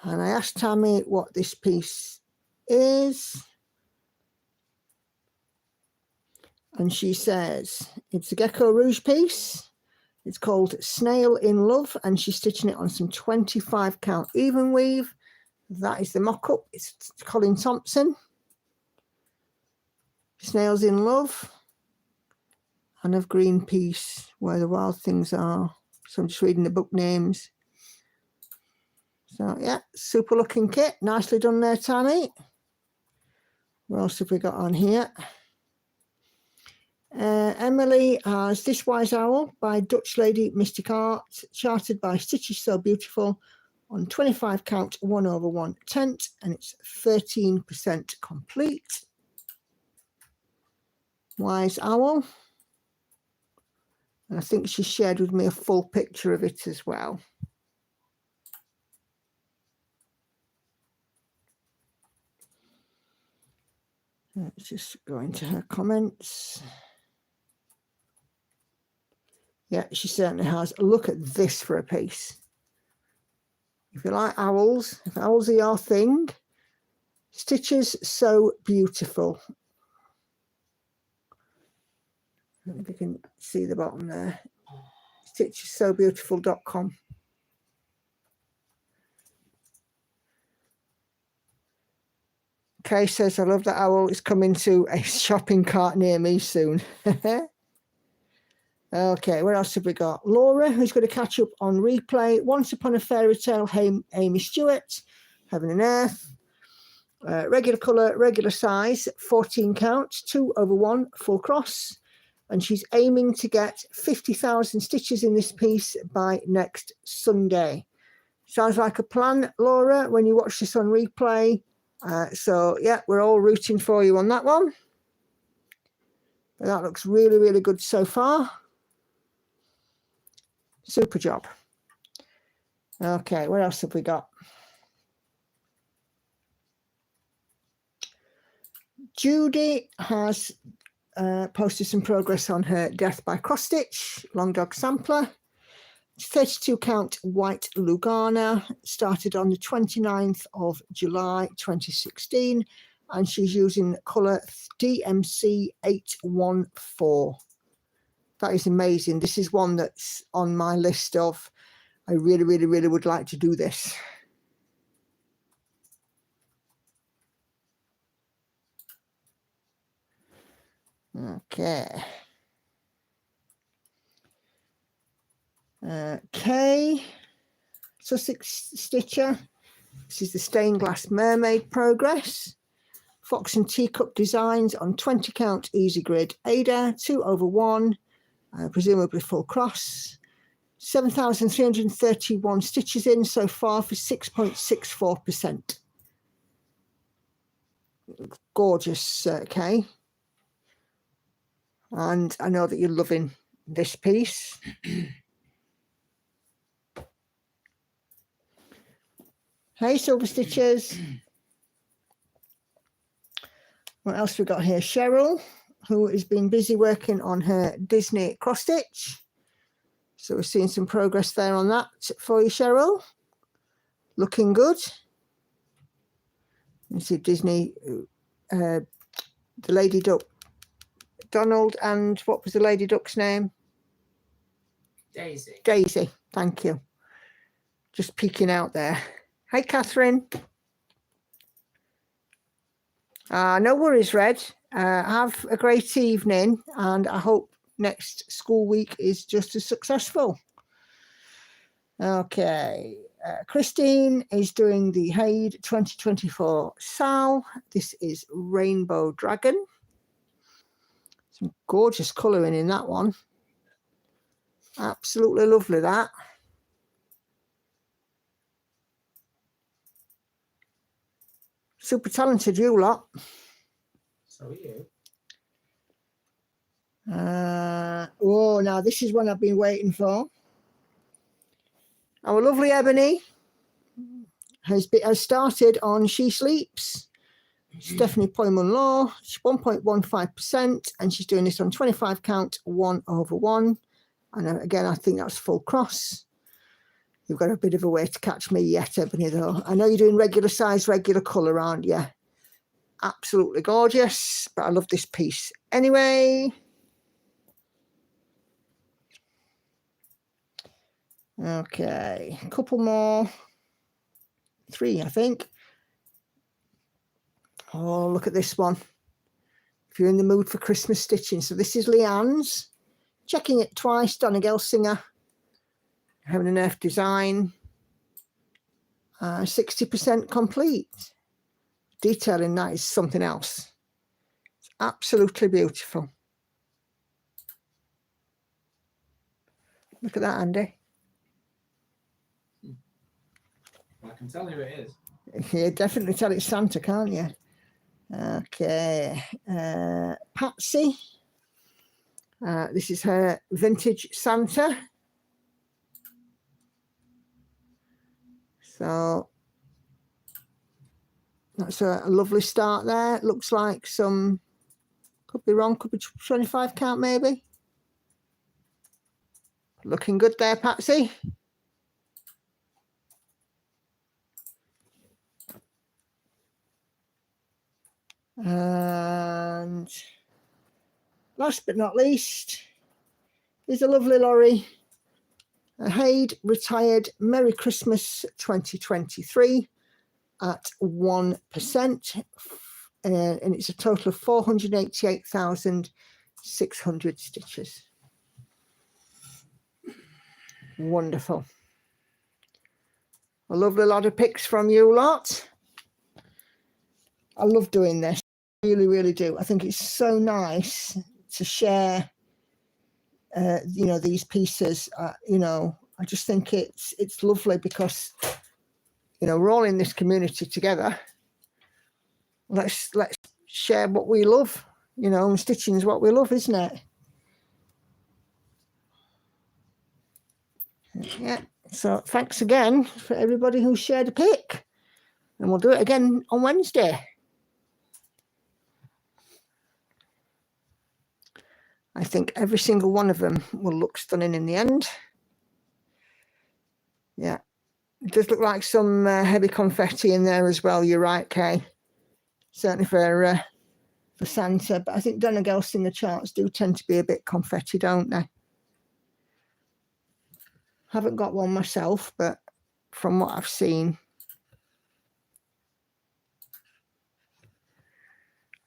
And I asked Tammy what this piece is. And she says, it's a Gecko Rouge piece. It's called Snail in Love, and she's stitching it on some 25 count even weave. That is the mock-up. It's Colin Thompson. Snails in Love. And a green piece, Where the Wild Things Are. So I'm just reading the book names. So yeah, super looking kit. Nicely done there, Tammy. What else have we got on here? Emily has This Wise Owl by Dutch Lady Mystic Art, charted by Stitches So Beautiful on 25 count 1/1 tent, and it's 13% complete. Wise Owl. And I think she shared with me a full picture of it as well. Let's just go into her comments. Yeah, she certainly has. Look at this for a piece. If you like owls, if owls are your thing, Stitches So Beautiful. I don't know if you can see the bottom there. stitchessobeautiful.com. Kay says, I love that owl. It's coming to a shopping cart near me soon. Okay, what else have we got? Laura, who's going to catch up on replay. Once Upon a Fairy Tale, Amy Stewart, Heaven and Earth. Regular colour, regular size, 14 count, 2/1, full cross. And she's aiming to get 50,000 stitches in this piece by next Sunday. Sounds like a plan, Laura, when you watch this on replay. So, yeah, we're all rooting for you on that one. But that looks really, really good so far. Super job. Okay, what else have we got? Judy has posted some progress on her Death by Cross Stitch Long Dog sampler. It's 32 count white Lugana, started on the 29th of July 2016, and she's using colour DMC 814. That is amazing. This is one that's on my list of, I really, really, really would like to do this. Okay. Kay, Sussex Stitcher. This is the Stained Glass Mermaid progress. Fox and Teacup designs on 20 count easy grid Ada, 2/1, presumably full cross. 7,331 stitches in so far for 6.64%. Gorgeous, Kay. And I know that you're loving this piece. Hey, Silver Stitches. What else we got here? Cheryl, who has been busy working on her Disney cross stitch. So we're seeing some progress there on that for you, Cheryl. Looking good. You see Disney, the Lady Duck, Donald, and what was the Lady Duck's name? Daisy. Daisy, thank you. Just peeking out there. Hi, Catherine. No worries, Red. Have a great evening, and I hope next school week is just as successful. Okay. Christine is doing the Haid 2024 Sal. This is Rainbow Dragon. Some gorgeous colouring in that one. Absolutely lovely, that. Super talented, you lot. So are you. Oh, now this is one I've been waiting for. Our lovely Ebony has started on She Sleeps. Stephanie Poyman Law, 1.15%, and she's doing this on 25 count, 1/1. And again, I think that's full cross. You've got a bit of a way to catch me yet, Ebony, though. I know you're doing regular size, regular colour, aren't you? Absolutely gorgeous, but I love this piece anyway. Okay, a couple more. 3, I think. Oh, look at this one. If you're in the mood for Christmas stitching. So this is Leanne's. Checking it twice, Donna Gelsinger. Heaven and Earth Design. 60% complete. Detailing that is something else. It's absolutely beautiful. Look at that, Andy. Well, I can tell who it is. You definitely tell it's Santa, can't you? Okay. Patsy. This is her vintage Santa. So that's a lovely start there. It looks like some, could be wrong, could be 25 count maybe. Looking good there, Patsy. And last but not least is a lovely lorry. A Haid retired Merry Christmas 2023 at 1%. And it's a total of 488,600 stitches. Wonderful. A lovely lot of pics from you lot. I love doing this. I really, really do. I think it's so nice to share, you know, these pieces. You know, I just think it's lovely because, you know, we're all in this community together. Let's share what we love. You know, and stitching is what we love, isn't it? Yeah. So thanks again for everybody who shared a pic, and we'll do it again on Wednesday. I think every single one of them will look stunning in the end. Yeah, it does look like some heavy confetti in there as well. You're right, Kay. Certainly for Santa, but I think Donna Gelsinger charts do tend to be a bit confetti, don't they? Haven't got one myself, but from what I've seen.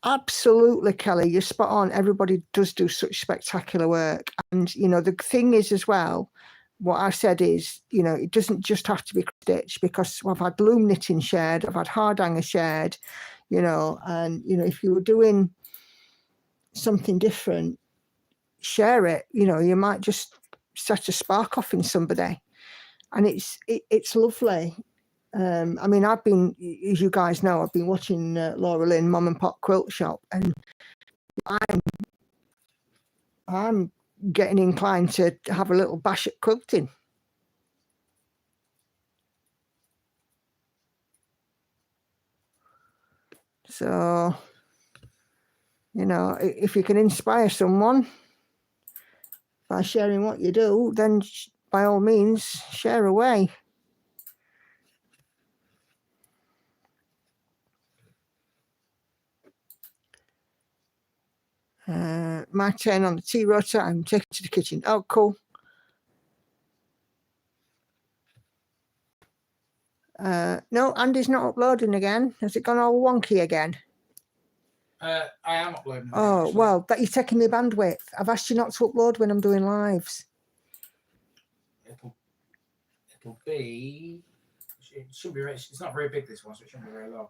Absolutely, Kelly, you're spot on. Everybody does do such spectacular work. And, you know, the thing is as well, what I said is, you know, it doesn't just have to be stitch, because I've had loom knitting shared, I've had hard hanger shared, you know, and, you know, if you were doing something different, share it. You know, you might just set a spark off in somebody. And it's lovely. I mean, I've been, as you guys know, I've been watching Laura Lynn Mom and Pop Quilt Shop, and I'm getting inclined to have a little bash at quilting. So, you know, if you can inspire someone by sharing what you do, then by all means, share away. My turn on the tea rotor. I'm taking to the kitchen. Oh, cool. No, Andy's not uploading again. Has it gone all wonky again? I am uploading. Oh, actually. well, that you're taking my bandwidth. I've asked you not to upload when I'm doing lives. It'll be. It shouldn't be. It's not very big, this one, so it shouldn't be very long.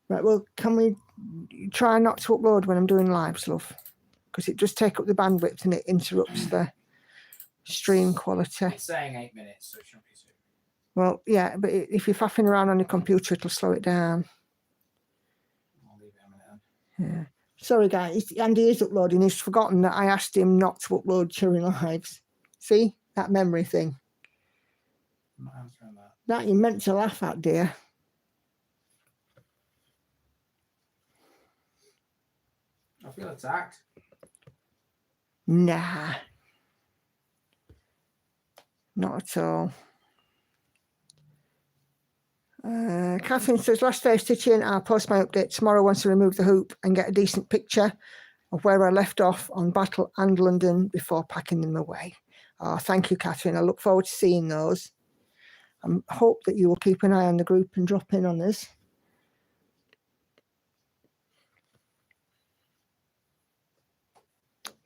Right, well, can we try not to upload when I'm doing lives, love? Because it does take up the bandwidth and it interrupts the stream quality. It's saying 8 minutes, so it shouldn't be soon. Well, yeah, but if you're faffing around on your computer, it'll slow it down. Yeah. Sorry, guys. Andy is uploading. He's forgotten that I asked him not to upload during lives. See? That memory thing. I'm not answering that. That you meant to laugh at, dear. I feel attacked. Nah. Not at all. Catherine says, last day of stitching, I'll post my update tomorrow once I remove the hoop and get a decent picture of where I left off on Battle and London before packing them away. Oh, thank you, Catherine. I look forward to seeing those. I hope that you will keep an eye on the group and drop in on us.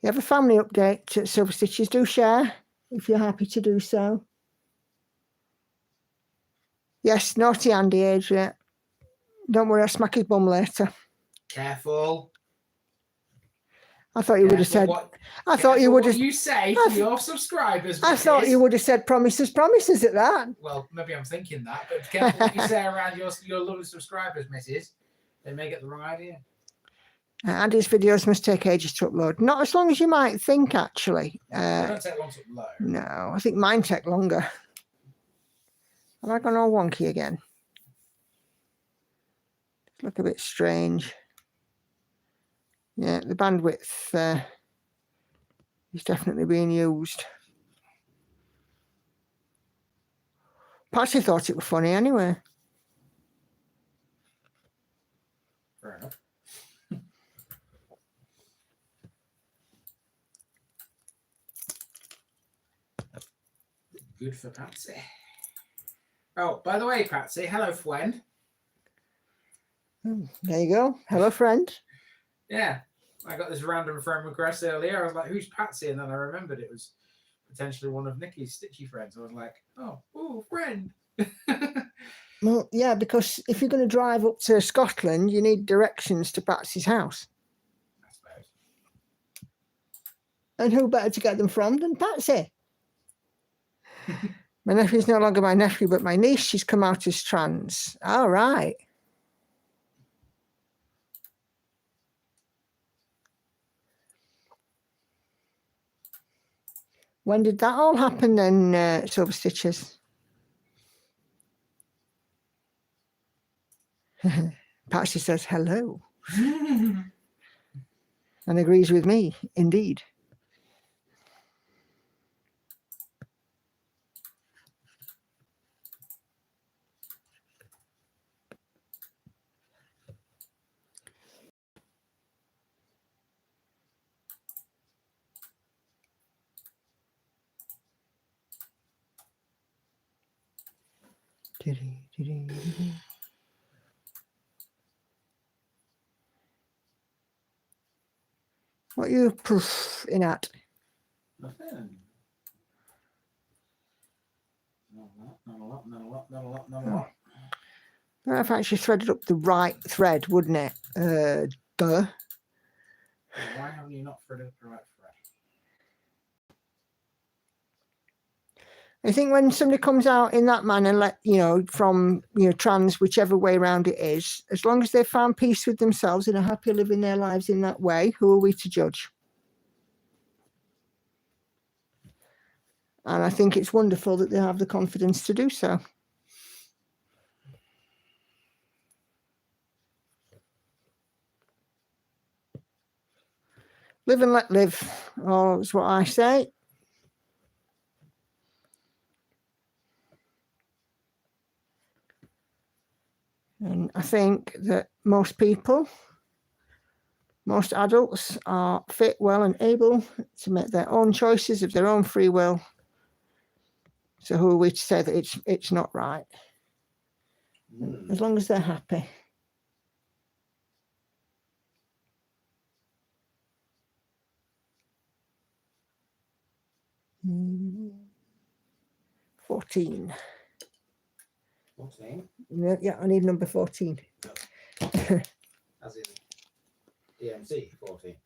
You have a family update at Silver Stitches. Do share if you're happy to do so. Yes, naughty Andy, Adrian. Don't worry, I'll smack his bum later. Careful. I thought you would have said. I thought you would have. You say to your subscribers. I thought you would have said promises at that. Well, maybe I'm thinking that, but careful what you say around your lovely subscribers, Mrs. They may get the wrong idea. Andy's videos must take ages to upload. Not as long as you might think, actually. They don't take long to upload. No, I think mine take longer. Have I gone all wonky again? Look a bit strange. Yeah, the bandwidth is definitely being used. Patsy thought it was funny anyway. Fair enough. Good for Patsy. Oh, by the way, Patsy, hello, friend. There you go. Hello, friend. Yeah, I got this random friend request earlier. I was like, who's Patsy? And then I remembered it was potentially one of Nikki's stitchy friends. I was like, oh, friend. Well, yeah, because if you're going to drive up to Scotland, you need directions to Patsy's house. I suppose. And who better to get them from than Patsy? My nephew's no longer my nephew, but my niece. She's come out as trans. All right. When did that all happen then, Silver Stitches? Patsy says hello. And agrees with me, indeed. What are you proofing at? Nothing. Not a lot. I've actually threaded up the right thread, wouldn't it? Duh. Why haven't you not threaded the right thread? I think when somebody comes out in that manner, from trans, whichever way around it is, as long as they've found peace with themselves and are happy living their lives in that way, who are we to judge? And I think it's wonderful that they have the confidence to do so. Live and let live. Oh, that's what I say. And I think that most people, most adults are fit, well and able to make their own choices of their own free will. So who are we to say that it's not right? As long as they're happy. Mm. 14. 14? Yeah, I need number 14. As in DMC 14.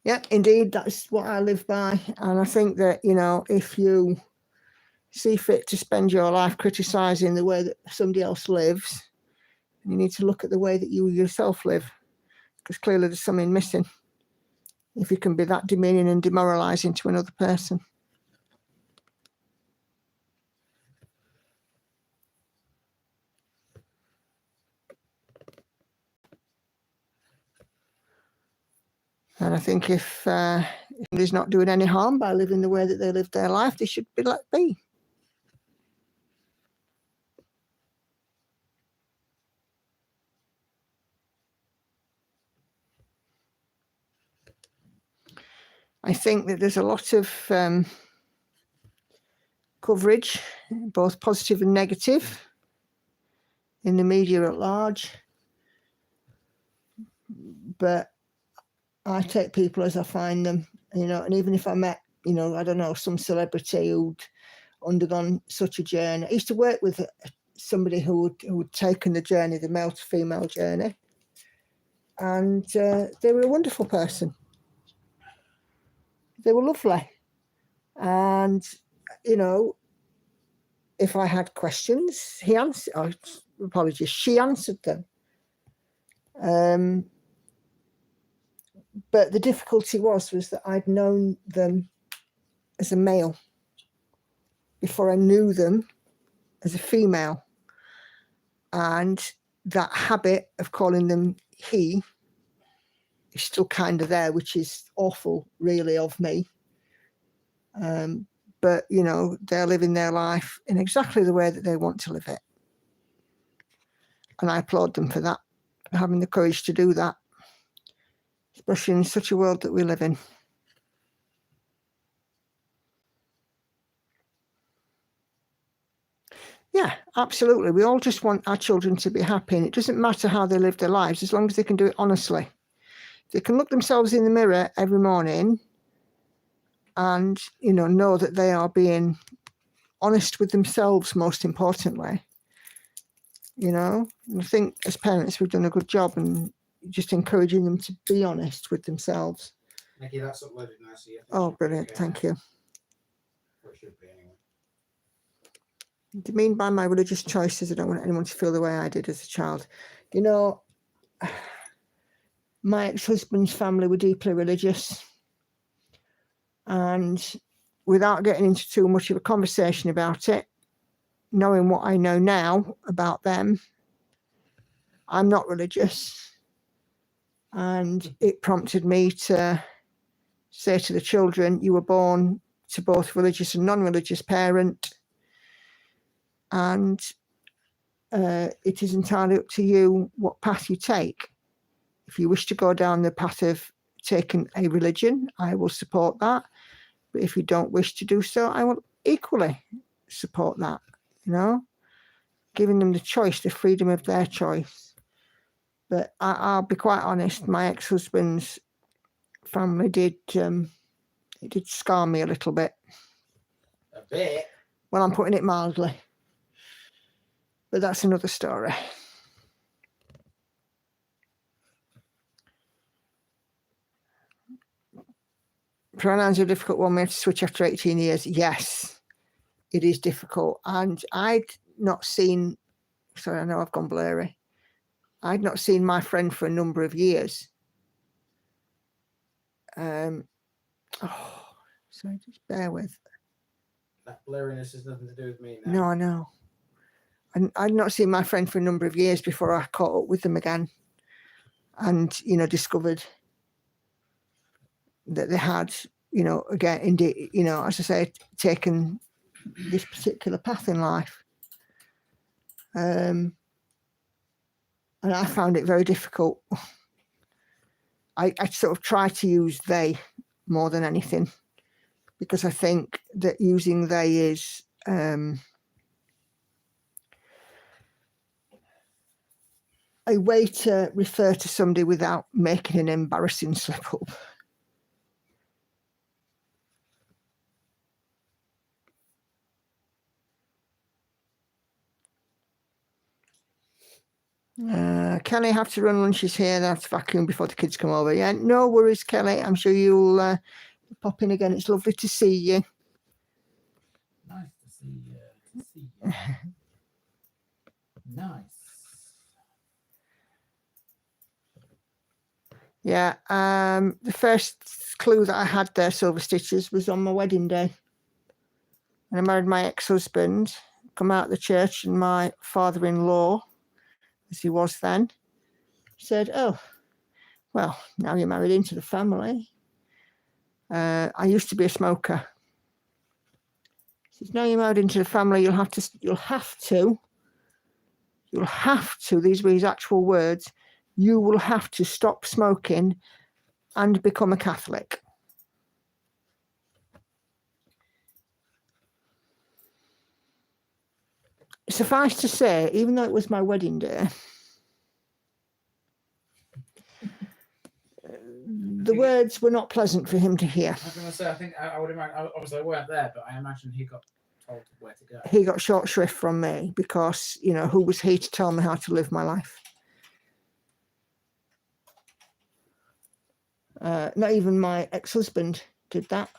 Yeah, indeed, that's what I live by. And I think that, if you see fit to spend your life criticising the way that somebody else lives, And you need to look at the way that you yourself live, because clearly there's something missing if you can be that demeaning and demoralizing to another person. And I think if somebody's not doing any harm by living the way that they live their life, they should be let be. I think that there's a lot of coverage, both positive and negative, in the media at large. But I take people as I find them, you know, and even if I met, you know, I don't know, some celebrity who'd undergone such a journey. I used to work with somebody who'd taken the journey, the male to female journey, and they were a wonderful person. They were lovely. And, you know, if I had questions, she answered them. But the difficulty was that I'd known them as a male before I knew them as a female. And that habit of calling them he is still kind of there, which is awful, really, of me. But, you know, they're living their life in exactly the way that they want to live it. And I applaud them for that, for having the courage to do that, especially in such a world that we live in. Yeah, absolutely. We all just want our children to be happy, and it doesn't matter how they live their lives as long as they can do it honestly. They can look themselves in the mirror every morning and, you know that they are being honest with themselves, most importantly. You know, I think as parents we've done a good job and just encouraging them to be honest with themselves. Nikki, that's uploaded nicely. Oh, brilliant. Thank you. Or it should be anyway. Do you mean by my religious choices, I don't want anyone to feel the way I did as a child? You know, my ex-husband's family were deeply religious. And without getting into too much of a conversation about it, knowing what I know now about them, I'm not religious. And it prompted me to say to the children, you were born to both religious and non-religious parent. And it is entirely up to you what path you take. If you wish to go down the path of taking a religion, I will support that. But if you don't wish to do so, I will equally support that, you know, giving them the choice, the freedom of their choice. But I'll be quite honest, my ex-husband's family did scar me a little bit. A bit? Well, I'm putting it mildly. But that's another story. Pronouns are a difficult one. We have to switch after 18 years. Yes, it is difficult. And I'd not seen, sorry, I know I've gone blurry. I'd not seen my friend for a number of years. Sorry, just bear with. That blurriness has nothing to do with me now. No, I know. I'd not seen my friend for a number of years before I caught up with them again and, you know, discovered that they had, you know, again, indeed, you know, as I say, taken this particular path in life. And I found it very difficult. I sort of try to use they more than anything, because I think that using they is a way to refer to somebody without making an embarrassing slip up. Kelly, have to run lunches here. They have to vacuum before the kids come over. Yeah, no worries, Kelly. I'm sure you'll pop in again. It's lovely to see you. Nice to see you. Nice. Yeah. The first clue that I had there, Silver Stitches, was on my wedding day. When I married my ex-husband, come out of the church, and my father-in-law, as he was then, said, "Oh, well, now you're married into the family. I used to be a smoker." He says, "Now you're married into the family, you'll have to, these were his actual words, you will have to stop smoking and become a Catholic." Suffice to say, even though it was my wedding day, the words were not pleasant for him to hear. I was going to say, I think I would imagine, obviously I weren't there, but I imagine he got told where to go. He got short shrift from me because, who was he to tell me how to live my life? Not even my ex-husband did that.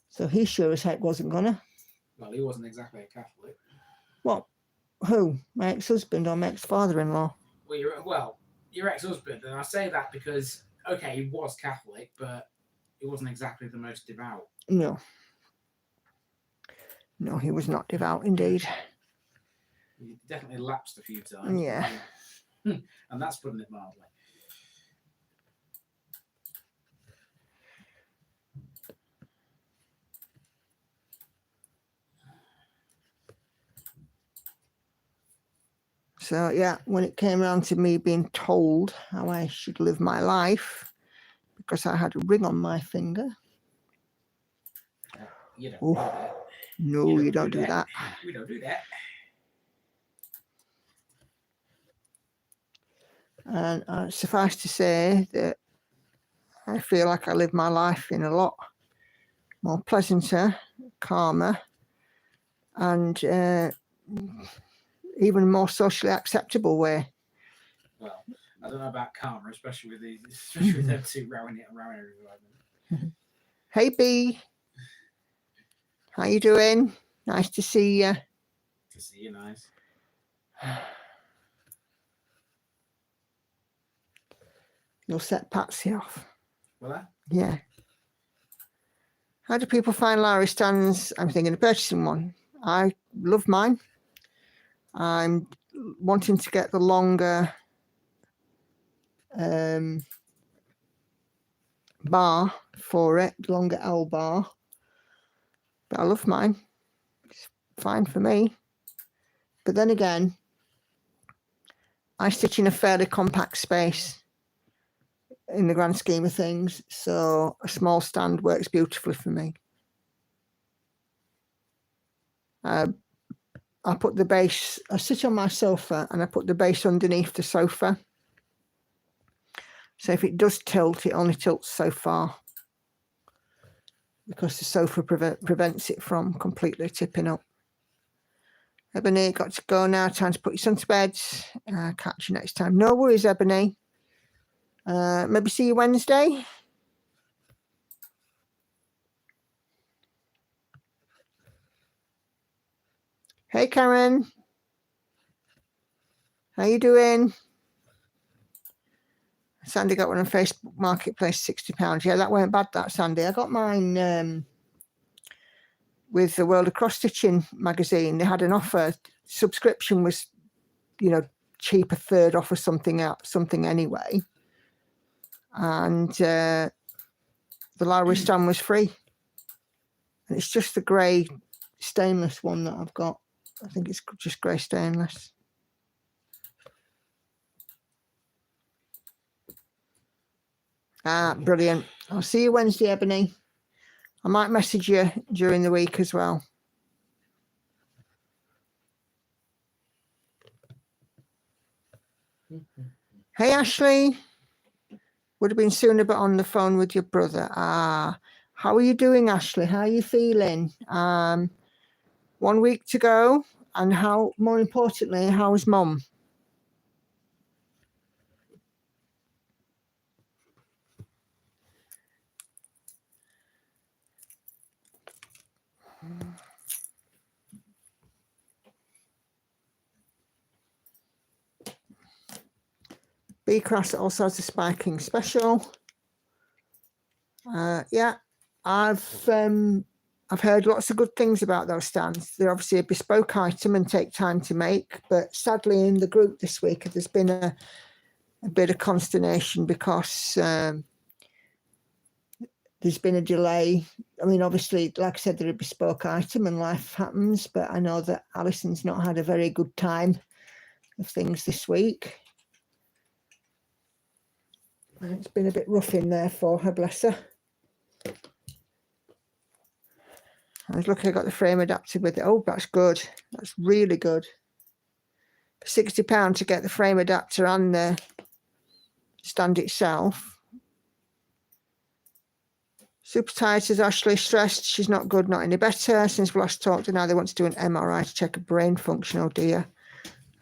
So he sure as heck wasn't gonna. Well, he wasn't exactly a Catholic. What? Who? My ex-husband or my ex-father-in-law? Well, your ex-husband, and I say that because, okay, he was Catholic, but he wasn't exactly the most devout. No, he was not devout indeed. He definitely lapsed a few times. Yeah. And that's putting it mildly. So yeah, when it came around to me being told how I should live my life, because I had a ring on my finger. You don't Oh, do that. no, you don't do that. We don't do that. And suffice to say that I feel like I live my life in a lot more pleasanter, calmer, and even more socially acceptable way. Well, I don't know about karma, especially with them two rowing it around everywhere. Hey B, how you doing? Nice to see you. To see you, nice. You'll set Patsy off. Will I? Yeah. How do people find Larry stands? I'm thinking of purchasing one. I love mine. I'm wanting to get the longer bar for it, the longer L bar. But I love mine. It's fine for me. But then again, I stitch in a fairly compact space in the grand scheme of things, so a small stand works beautifully for me. I put the base, I sit on my sofa and I put the base underneath the sofa. So if it does tilt, it only tilts so far because the sofa prevents it from completely tipping up. Ebony, got to go now. Time to put your son to bed. Catch you next time. No worries, Ebony. Maybe see you Wednesday. Hey, Karen. How you doing? Sandy got one on Facebook Marketplace, £60. Yeah, that weren't bad, that, Sandy. I got mine with the World of Cross Stitching magazine. They had an offer. Subscription was, cheap, a third off or something anyway. And the Lowry stand was free. And it's just the grey stainless one that I've got. I think it's just grey stainless. Brilliant. I'll see you Wednesday, Ebony. I might message you during the week as well. Hey, Ashley. Would have been sooner, but on the phone with your brother. How are you doing, Ashley? How are you feeling? 1 week to go. And more importantly, how's Mum? B-Cross also has a spiking special. Yeah, I've heard lots of good things about those stands. They're obviously a bespoke item and take time to make, but sadly in the group this week there's been a bit of consternation because there's been a delay. I mean, obviously, like I said, they're a bespoke item and life happens, but I know that Alison's not had a very good time of things this week. And it's been a bit rough in there for her, bless her. I was lucky I got the frame adapted with it. Oh, that's good. That's really good. £60 to get the frame adapter and the stand itself. Super tired, says Ashley. Stressed. She's not good, not any better. Since we last talked, and now they want to do an MRI to check her brain function. Oh dear.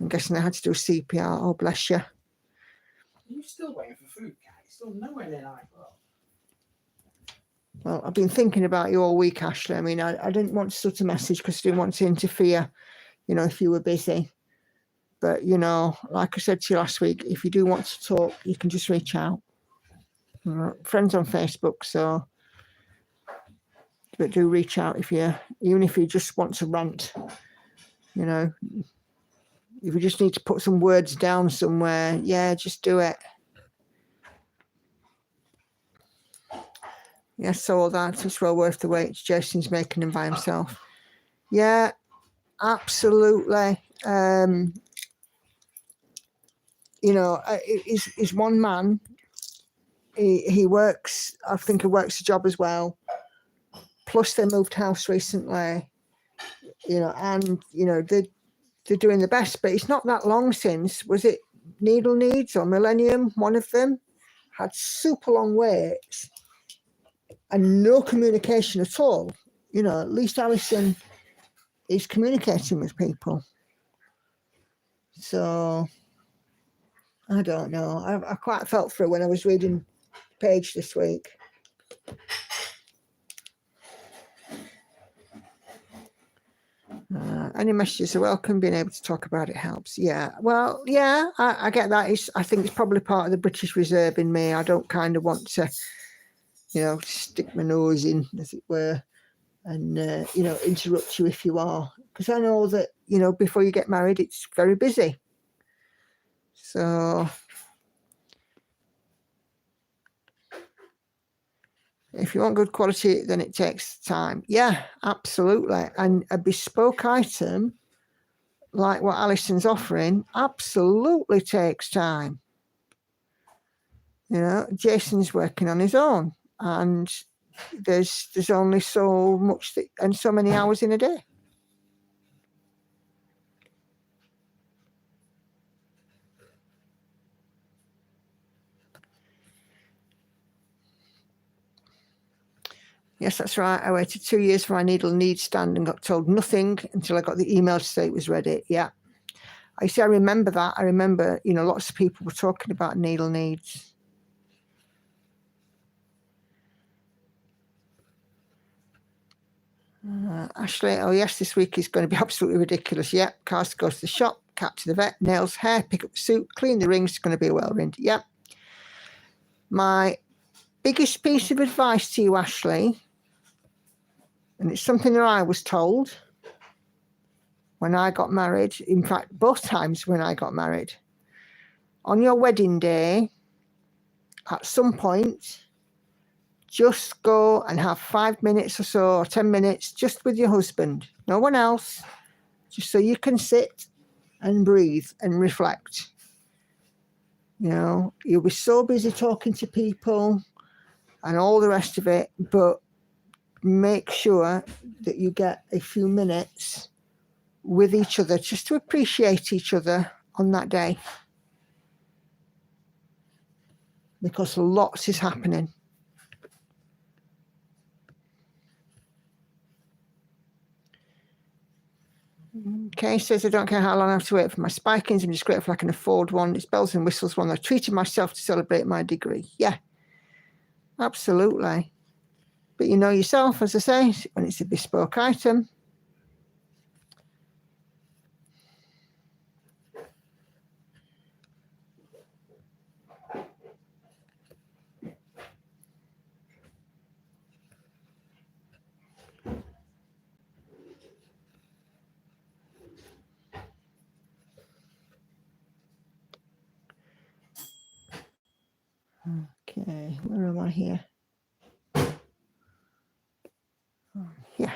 I'm guessing they had to do CPR. Oh, bless you. Are you still waiting for food, Kat? You're still nowhere near nightclub. Well, I've been thinking about you all week, Ashley. I mean, I didn't want to sort of message because I didn't want to interfere, you know, if you were busy. But, you know, like I said to you last week, if you do want to talk, you can just reach out. Friends on Facebook, so... But do reach out even if you just want to rant, you know. If you just need to put some words down somewhere, yeah, just do it. Yes, so that it's well worth the wait. Jason's making them by himself. Yeah, absolutely. You know, he's one man. He works, I think he works a job as well. Plus they moved house recently, you know, and, you know, they're doing the best, but it's not that long since, was it Needle Needs or Millennium? One of them had super long waits and no communication at all. You know, at least Alison is communicating with people. So, I don't know. I quite felt for her when I was reading the page this week. Any messages are welcome. Being able to talk about it helps. Yeah, well, yeah, I get that. I think it's probably part of the British Reserve in me. I don't kind of want to, you know, stick my nose in, as it were, and, you know, interrupt you if you are. Because I know that, you know, before you get married, it's very busy. So... if you want good quality, then it takes time. Yeah, absolutely. And a bespoke item, like what Alison's offering, absolutely takes time. You know, Jason's working on his own, and there's only so much and so many hours in a day. Yes, that's right. I waited 2 years for my needle need stand and got told nothing until I got the email to say it was ready. Yeah. I see, I remember that. I remember, you know, lots of people were talking about needle needs. Ashley, oh yes, this week is going to be absolutely ridiculous. Yep, cars to go to the shop, cat to the vet, nails, hair, pick up the suit, clean the rings. It's going to be a whirlwind. Yep. My biggest piece of advice to you, Ashley, and it's something that I was told when I got married, in fact, both times when I got married. On your wedding day, at some point, just go and have 5 minutes or so, or 10 minutes, just with your husband, no one else, just so you can sit and breathe and reflect. You know, you'll be so busy talking to people and all the rest of it, but make sure that you get a few minutes with each other just to appreciate each other on that day, because lots is happening. Okay, says I don't care how long I have to wait for my spikings. I'm just grateful I can afford one. It's bells and whistles one. I treated myself to celebrate my degree. Yeah, absolutely. But you know yourself, as I say, when it's a bespoke item. I here? Yeah.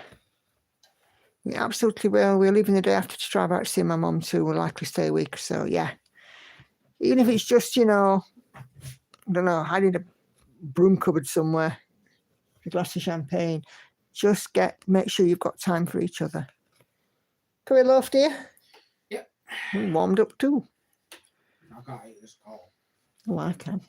We absolutely will. We're leaving the day after to drive out to see my mum too. We'll likely stay a week or so, yeah. Even if it's just, you know, I don't know, hiding a broom cupboard somewhere, a glass of champagne. Just make sure you've got time for each other. Can we loaf, dear? Yep. We warmed up too. I can't eat this cold. Oh, I can.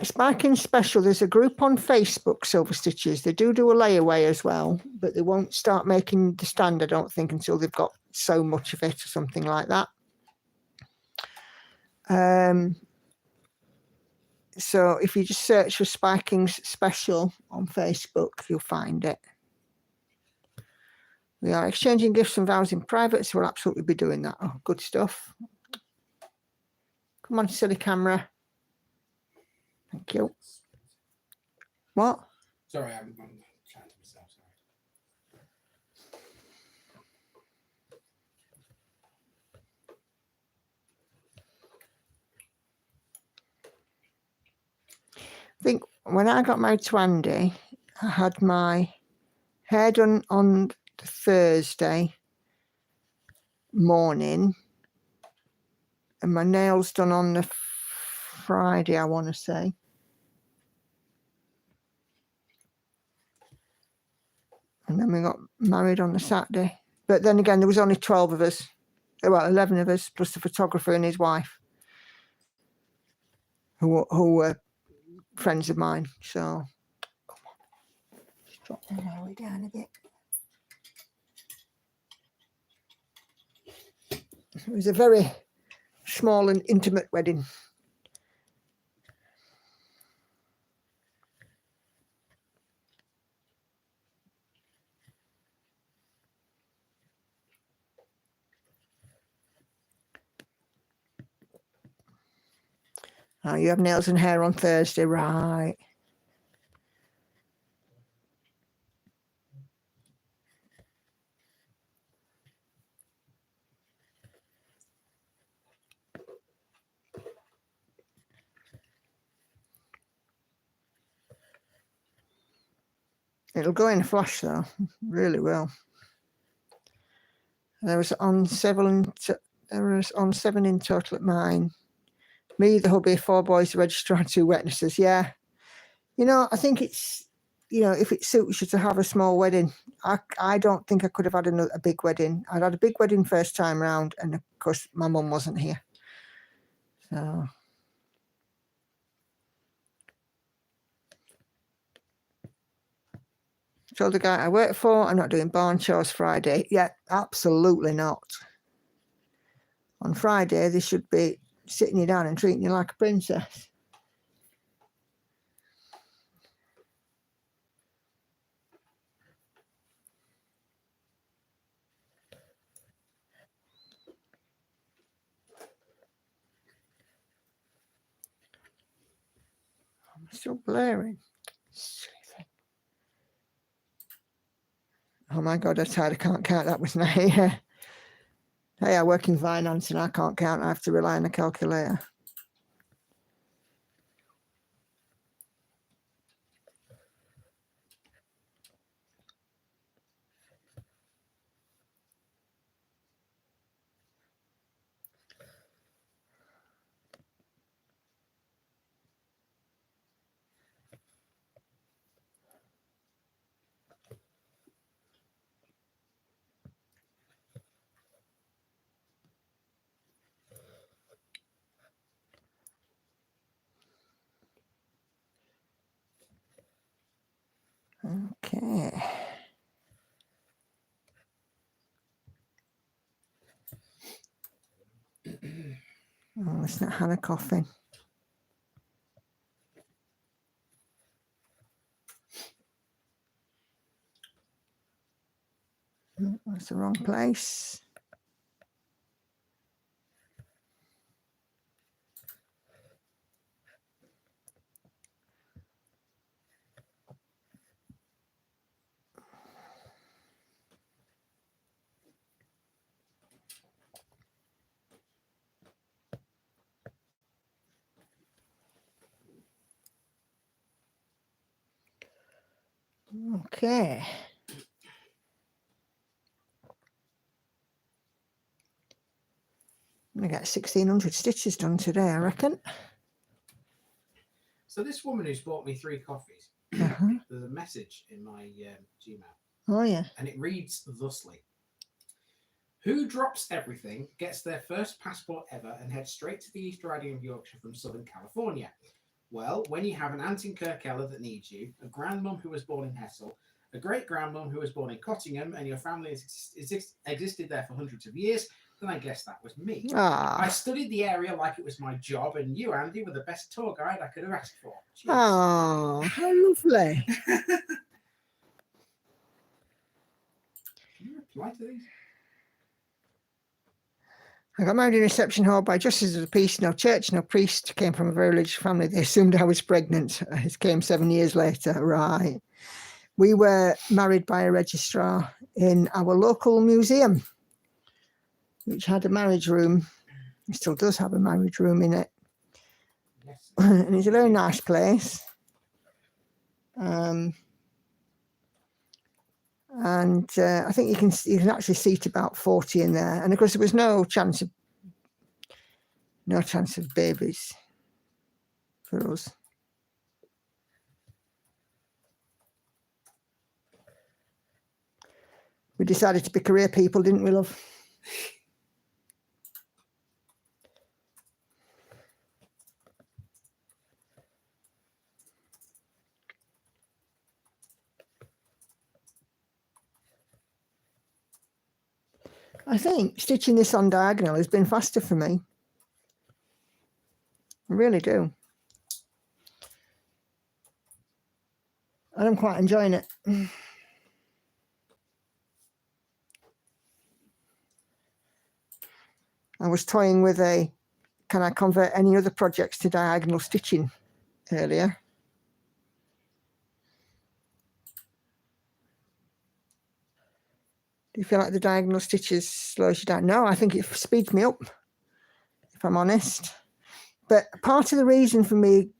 Spiking Special, there's a group on Facebook, Silver Stitches. They do a layaway as well, but they won't start making the stand, I don't think, until they've got so much of it or something like that. So if you just search for Spiking Special on Facebook, you'll find it. We are exchanging gifts and vows in private, so we'll absolutely be doing that. Oh, good stuff. Come on, silly camera. Thank you. What? Sorry, I'm chatting to myself. Sorry. I think when I got married to Andy, I had my hair done on Thursday morning and my nails done on the Friday, I want to say. And then we got married on the Saturday. But then again, there was only 12 of us. Well, 11 of us, plus the photographer and his wife, who were friends of mine. So, come on. Just drop the lower down a bit. It was a very small and intimate wedding. Oh, you have nails and hair on Thursday, right? It'll go in a flash, though. Really will. There was on 7 in total at mine. Me, the hubby, 4 boys, the registrar, 2 witnesses. Yeah. You know, I think it's, you know, if it suits you to have a small wedding, I don't think I could have had a big wedding. I'd had a big wedding first time round, and of course, my mum wasn't here. So. Told the guy I work for, I'm not doing barn chores Friday. Yeah, absolutely not. On Friday, they should be sitting you down and treating you like a princess. I'm still blaring. Oh my God, I'm tired. I can't count. That was nice. Hey, I work in finance and I can't count. I have to rely on a calculator. Okay. Oh, it's not Hannah coughing. Oh, that's the wrong place. Okay. I'm going to get 1,600 stitches done today, I reckon. So this woman who's bought me 3 coffees, Uh-huh. there's a message in my Gmail, Oh, yeah. and it reads thusly. Who drops everything, gets their first passport ever, and heads straight to the East Riding of Yorkshire from Southern California? Well, when you have an aunt in Kirkella that needs you, a grandmum who was born in Hessel, a great-grandmum who was born in Cottingham, and your family has existed there for hundreds of years, then I guess that was me. I Ah. studied the area like it was my job, and you, Andy, were the best tour guide I could have asked for. Cheers. Oh, how lovely. Can you reply to these? I got married in a reception hall by justice of the peace, no church, no priest. Came from a very religious family. They assumed I was pregnant. It came 7 years later. Right. We were married by a registrar in our local museum, which had a marriage room. It still does have a marriage room in it. Yes. And it's a very nice place. And I think you can actually seat about 40 in there. And of course, there was no chance of babies for us. We decided to be career people, didn't we, love? I think stitching this on diagonal has been faster for me. I really do. And I'm quite enjoying it. I was toying with can I convert any other projects to diagonal stitching earlier. Do you feel like the diagonal stitches slows you down? No, I think it speeds me up, if I'm honest. But part of the reason for me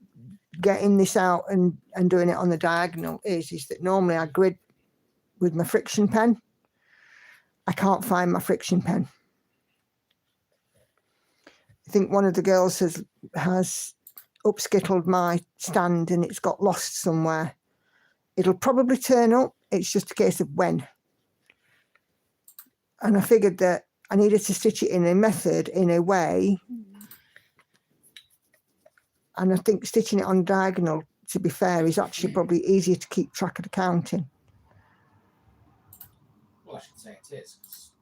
getting this out and doing it on the diagonal is that normally I grid with my friction pen. I can't find my friction pen. I think one of the girls has upskittled my stand and it's got lost somewhere. It'll probably turn up. It's just a case of when. And I figured that I needed to stitch it in a method, in a way. And I think stitching it on diagonal, to be fair, is actually probably easier to keep track of the counting. Well, I should say it is.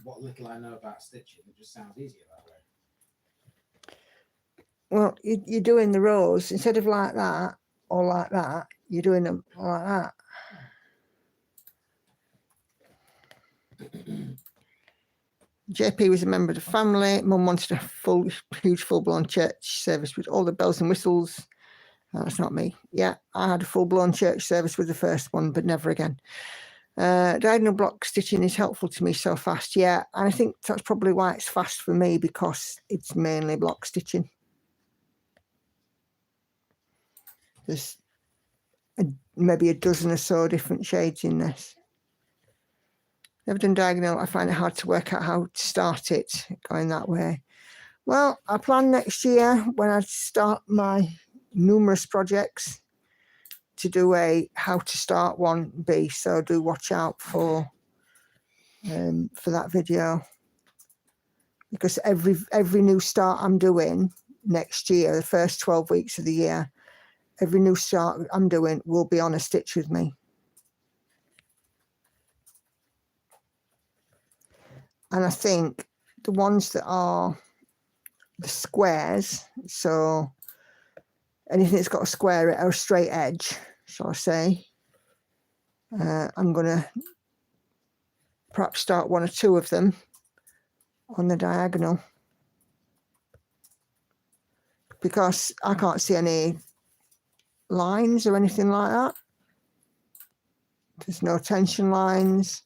What little I know about stitching, it just sounds easier that way. Well, you're doing the rows instead of like that or like that. You're doing them like that. JP was a member of the family. Mum wanted a huge full-blown church service with all the bells and whistles. That's not me. Yeah, I had a full-blown church service with the first one, but never again. Diagonal block stitching is helpful to me so fast. Yeah, and I think that's probably why it's fast for me, because it's mainly block stitching. There's maybe a dozen or so different shades in this. Never done diagonal. I find it hard to work out how to start it going that way. Well, I plan next year when I start my numerous projects to do a how to start one B. So do watch out for that video, because every new start I'm doing next year, the first 12 weeks of the year, every new start I'm doing will be on a stitch with me. And I think the ones that are the squares, so anything that's got a square or a straight edge, shall I say, I'm going to perhaps start 1 or 2 of them on the diagonal, because I can't see any lines or anything like that. There's no tension lines.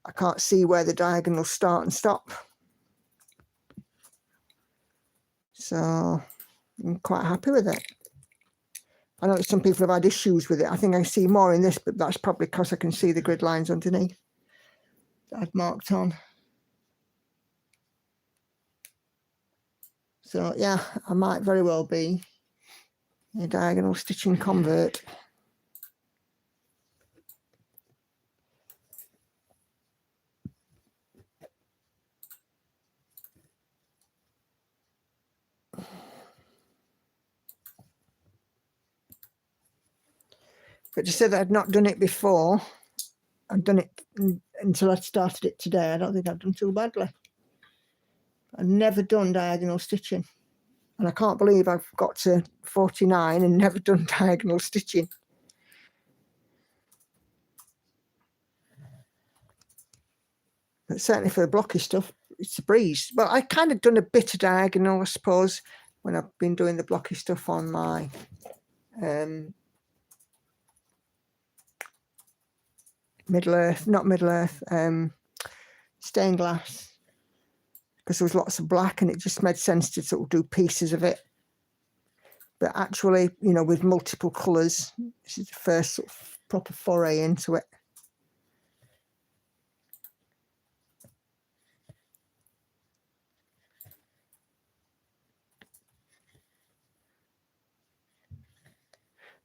I can't see where the diagonals start and stop. So I'm quite happy with it. I know some people have had issues with it. I think I see more in this, but that's probably because I can see the grid lines underneath that I've marked on. So yeah, I might very well be a diagonal stitching convert. But to say that I'd not done it before, I've done it until I started it today, I don't think I've done too badly. I've never done diagonal stitching. And I can't believe I've got to 49 and never done diagonal stitching. But certainly for the blocky stuff, it's a breeze. Well, I kind of done a bit of diagonal, I suppose, when I've been doing the blocky stuff on my stained glass, because there was lots of black and it just made sense to sort of do pieces of it. But actually, you know, with multiple colours, this is the first sort of proper foray into it.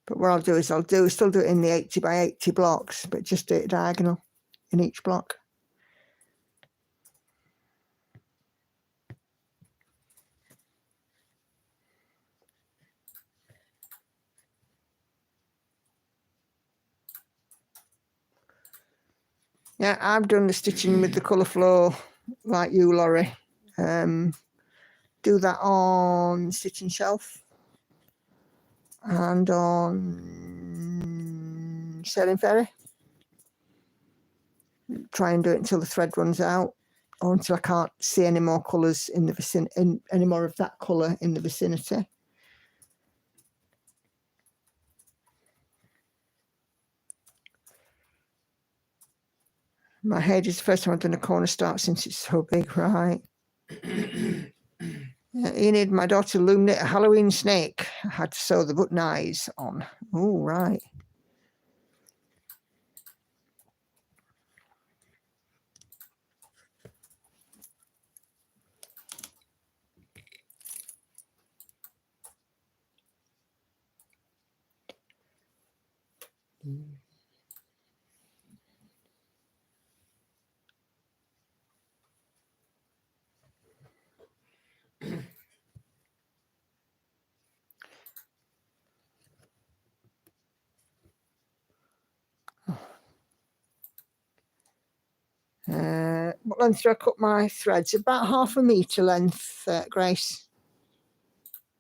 But what I'll do is still do it in the 80 by 80 blocks, but just do it diagonal in each block. Yeah, I've done the stitching with the colour flow like you, Laurie. Do that on Stitching Shelf and on Sailing Ferry. Try and do it until the thread runs out, or until I can't see any more colours in the vicinity, any more of that colour in the vicinity. My head is the first time I've done a corner start since it's so big, right? Yeah, Enid, my daughter loom knit a Halloween snake. I had to sew the button eyes on. Oh, right. What length do I cut my threads? About 1/2 metre length, Grace.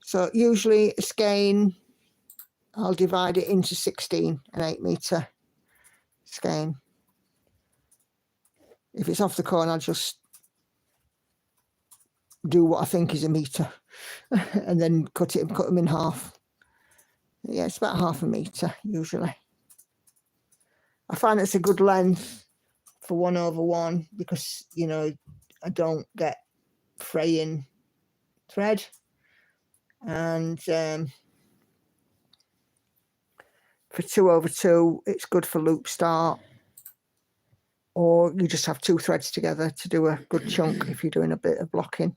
So usually a skein, I'll divide it into 16, an 8 metre skein. If it's off the corner, I'll just do what I think is a metre and then cut them in half. Yeah, it's about 1/2 metre usually. I find it's a good length for 1/1 because, you know, I don't get fraying thread, and for 2/2 it's good for loop start, or you just have 2 threads together to do a good chunk if you're doing a bit of blocking.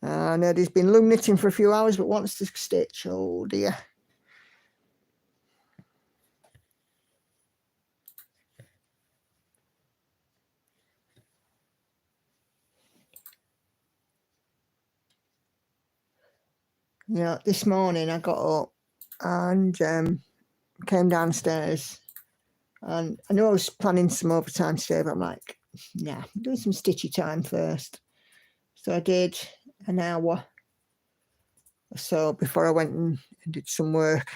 Neddy's been loom knitting for a few hours but wants to stitch. Oh dear. Yeah, this morning I got up and came downstairs, and I knew I was planning some overtime today, but I'm like, nah, I'm doing some stitchy time first. So I did an hour or so before I went and did some work.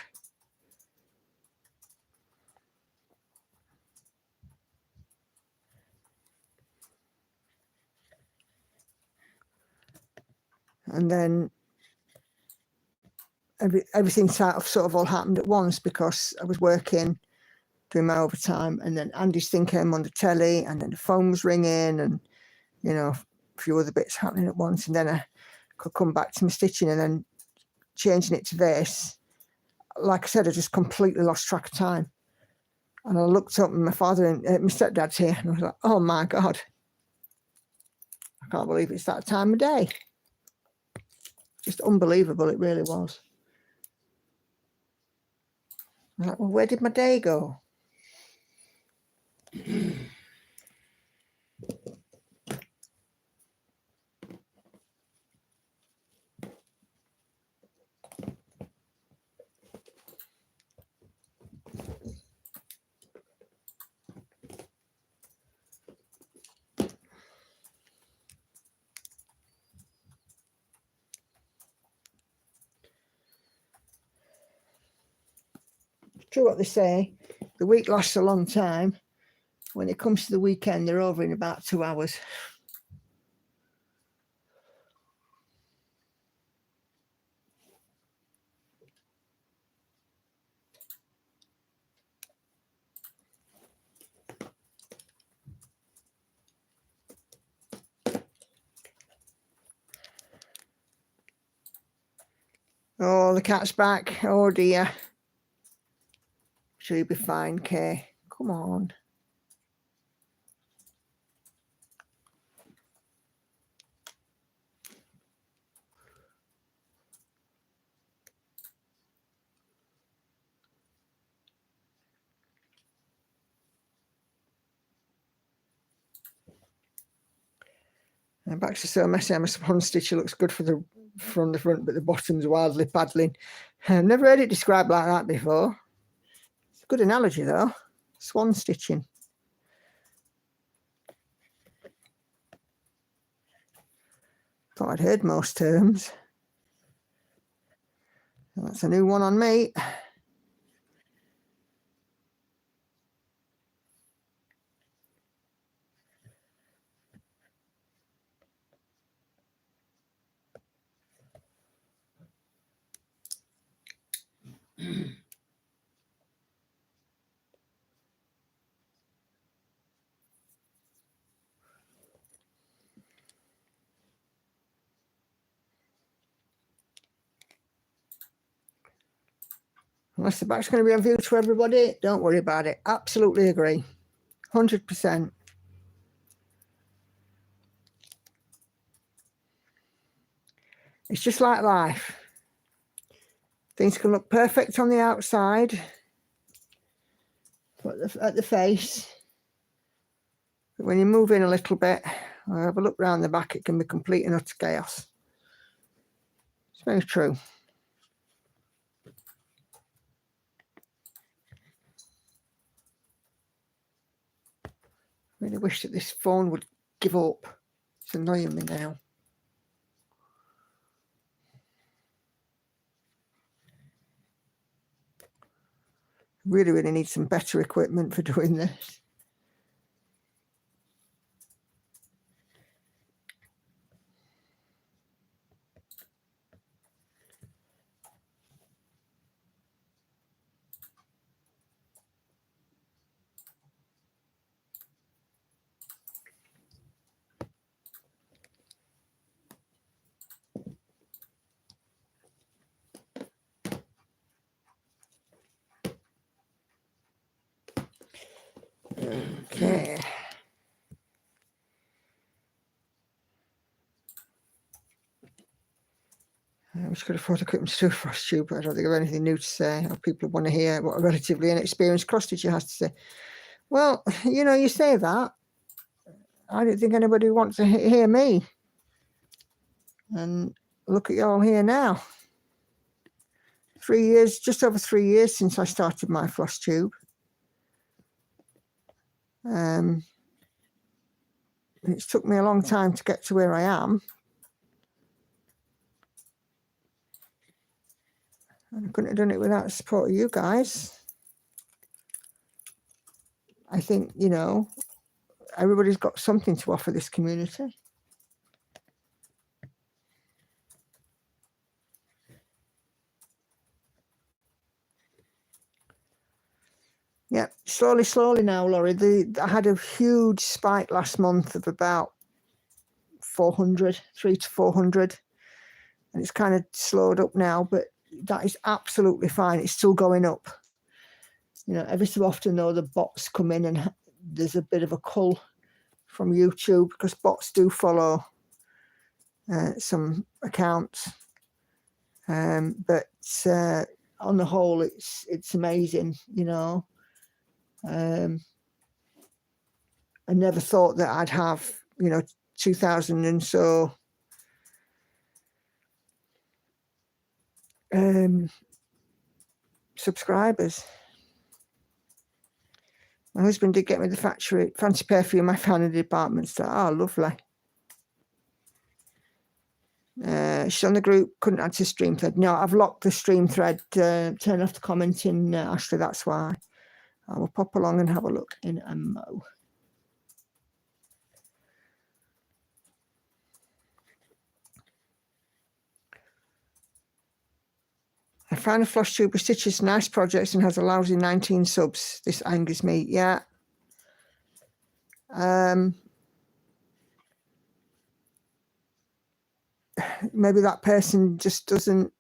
And then everything sort of all happened at once because I was working, doing my overtime, and then Andy's thing came on the telly, and then the phone was ringing, and you know, a few other bits happening at once, and then I could come back to my stitching, and then changing it to this. Like I said, I just completely lost track of time, and I looked up, and my father and my stepdad's here, and I was like, oh my God, I can't believe it's that time of day. Just unbelievable, it really was. I'm like, well, where did my day go? True what they say, the week lasts a long time. When it comes to the weekend, they're over in about 2 hours. Oh, the cat's back. Oh dear. Sure, you'll be fine, Kay. Come on. And back to so messy. I'm a swan stitcher. Looks good from the front, but the bottom's wildly paddling. I've never heard it described like that before. It's a good analogy though. Swan stitching. Thought I'd heard most terms. That's a new one on me. Unless the back's going to be on view to everybody, don't worry about it. Absolutely agree. 100%. It's just like life. Things can look perfect on the outside, at the face. But when you move in a little bit, or have a look round the back, it can be complete and utter chaos. It's very true. I really wish that this phone would give up. It's annoying me now. Really, really need some better equipment for doing this. Okay. I'm just going to afford equipment to do FlossTube. I don't think I have anything new to say, or people want to hear what a relatively inexperienced cross stitcher has to say. Well, you know, you say that. I don't think anybody wants to hear me. And look at you all here now. 3 years, just over 3 years since I started my FlossTube. It's took me a long time to get to where I am. And I couldn't have done it without the support of you guys. I think, you know, everybody's got something to offer this community. Yeah, slowly now, Laurie. I had a huge spike last month of about 400, 300 to 400, and it's kind of slowed up now, but that is absolutely fine. It's still going up. You know, every so often though, the bots come in and there's a bit of a cull from YouTube because bots do follow some accounts. But on the whole, it's amazing, you know. I never thought that I'd have, you know, 2,000 and so subscribers. My husband did get me the fancy perfume I found in the department store. Oh, lovely. She's on the group, couldn't add to stream thread. No, I've locked the stream thread. Turn off the commenting, Ashley, that's why. I will pop along and have a look in a mo. I found a FlossTube with stitches, nice projects, and has a lousy 19 subs. This angers me. Yeah. Maybe that person just doesn't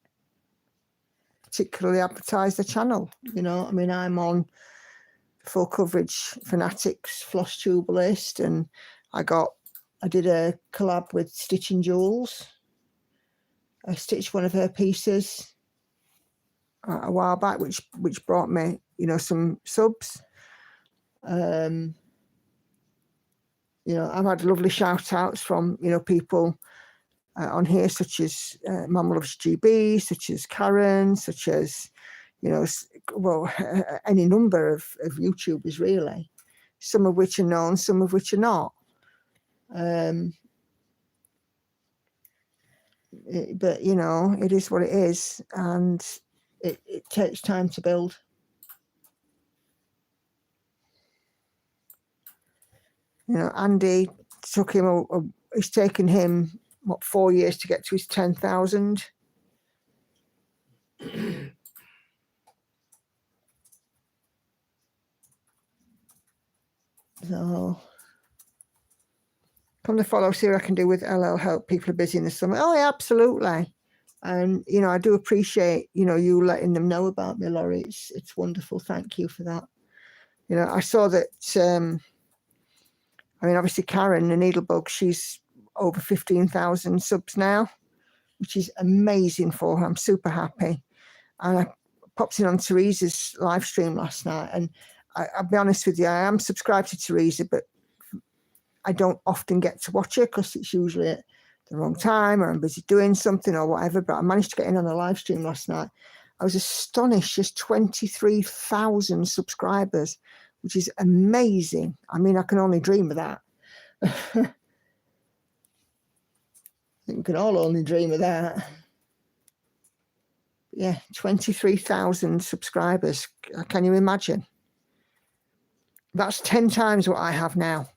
particularly advertise the channel. You know, I mean, I'm on Full Coverage Fanatics FlossTube list, and I did a collab with Stitching Jules. I stitched one of her pieces a while back, which brought me, you know, some subs. You know, I've had lovely shout outs from, you know, people on here, such as Mama Loves GB, such as Karen, such as, you know, well, any number of YouTubers really, some of which are known, some of which are not. But, you know, it is what it is, and it takes time to build. You know, Andy took him, it's taken him, what, 4 years to get to his 10,000. So, come to follow, see what I can do with LL Help. People are busy in the summer. Oh, yeah, absolutely. And, you know, I do appreciate, you know, you letting them know about me, Laurie. It's wonderful. Thank you for that. You know, I saw that, I mean, obviously Karen, the Needlebug, she's over 15,000 subs now, which is amazing for her. I'm super happy. And I popped in on Teresa's live stream last night, and I'll be honest with you, I am subscribed to Teresa, but I don't often get to watch her because it's usually at the wrong time or I'm busy doing something or whatever. But I managed to get in on a live stream last night. I was astonished, just 23,000 subscribers, which is amazing. I mean, I can only dream of that. I think we can all only dream of that. Yeah, 23,000 subscribers. Can you imagine? That's 10 times what I have now.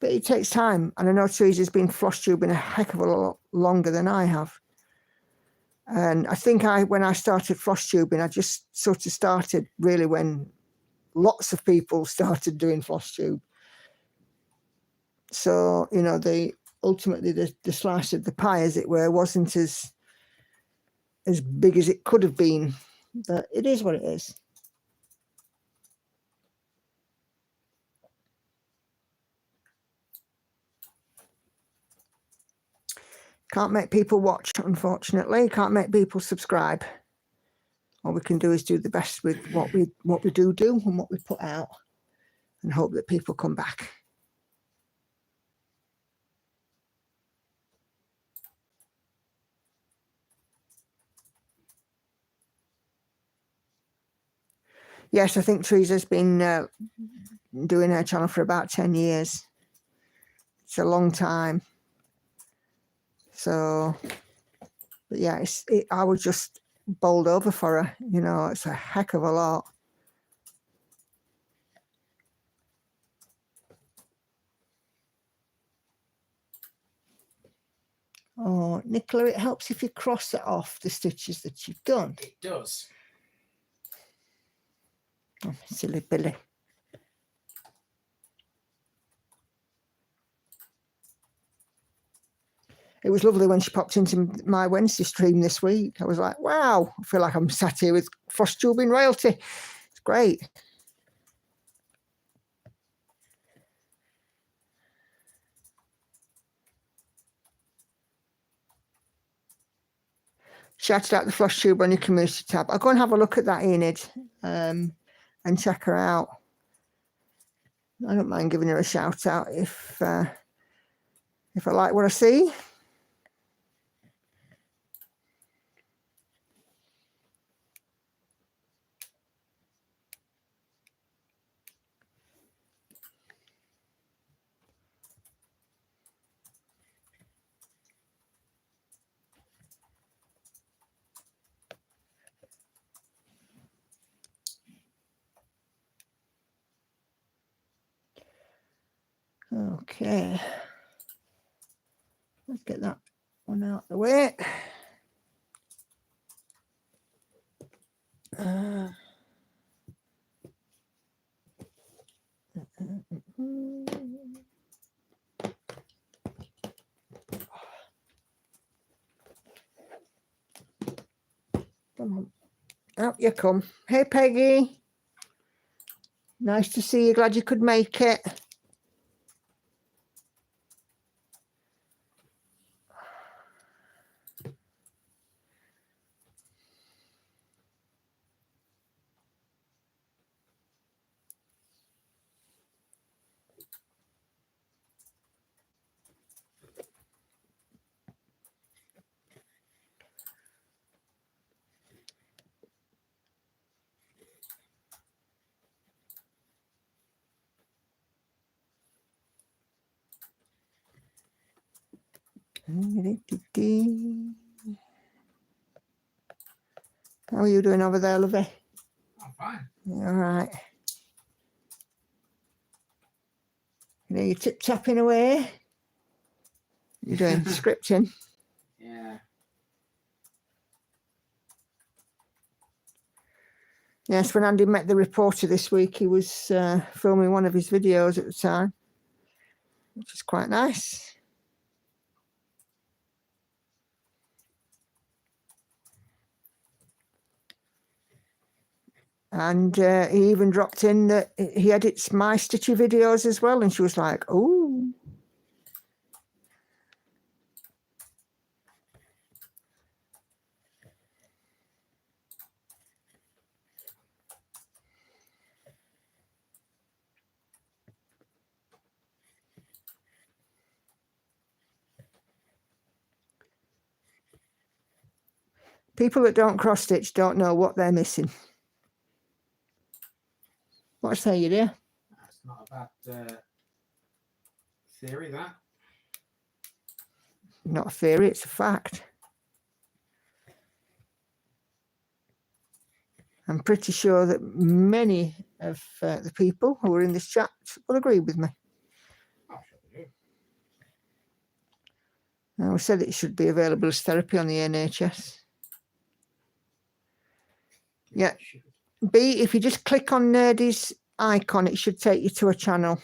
But it takes time. And I know Teresa's been FlossTubing a heck of a lot longer than I have. And I think when I started FlossTubing, I just sort of started really when lots of people started doing FlossTube. So, you know, ultimately the slice of the pie, as it were, wasn't as big as it could have been. But it is what it is. Can't make people watch, unfortunately. Can't make people subscribe. All we can do is do the best with what we do and what we put out, and hope that people come back. Yes, I think Teresa's been doing her channel for about 10 years. It's a long time. So, but yeah, I was just bowled over for her. You know, it's a heck of a lot. Oh, Nicola, it helps if you cross it off the stitches that you've done. It does. Oh, silly Billy. It was lovely when she popped into my Wednesday stream this week. I was like, wow, I feel like I'm sat here with FlossTube in royalty. It's great. Shouted out the FlossTube on your community tab. I'll go and have a look at that, Enid, and check her out. I don't mind giving her a shout out if I like what I see. Okay, let's get that one out of the way. Come on, out you come. Hey, Peggy. Nice to see you. Glad you could make it. How are you doing over there, Lovey? I'm fine. All right. You know, you're tip-tapping away. You're doing scripting. Yeah. Yes, when Andy met the reporter this week, he was filming one of his videos at the time, which is quite nice. And he even dropped in that he edits my Stitchy videos as well. And she was like, oh. People that don't cross stitch don't know what they're missing. What say you, dear? That's not a bad theory, that. Not a theory, it's a fact. I'm pretty sure that many of the people who are in this chat will agree with me. Oh, sure they do. I said it should be available as therapy on the NHS. Yeah. B, if you just click on Nerdy's icon, it should take you to a channel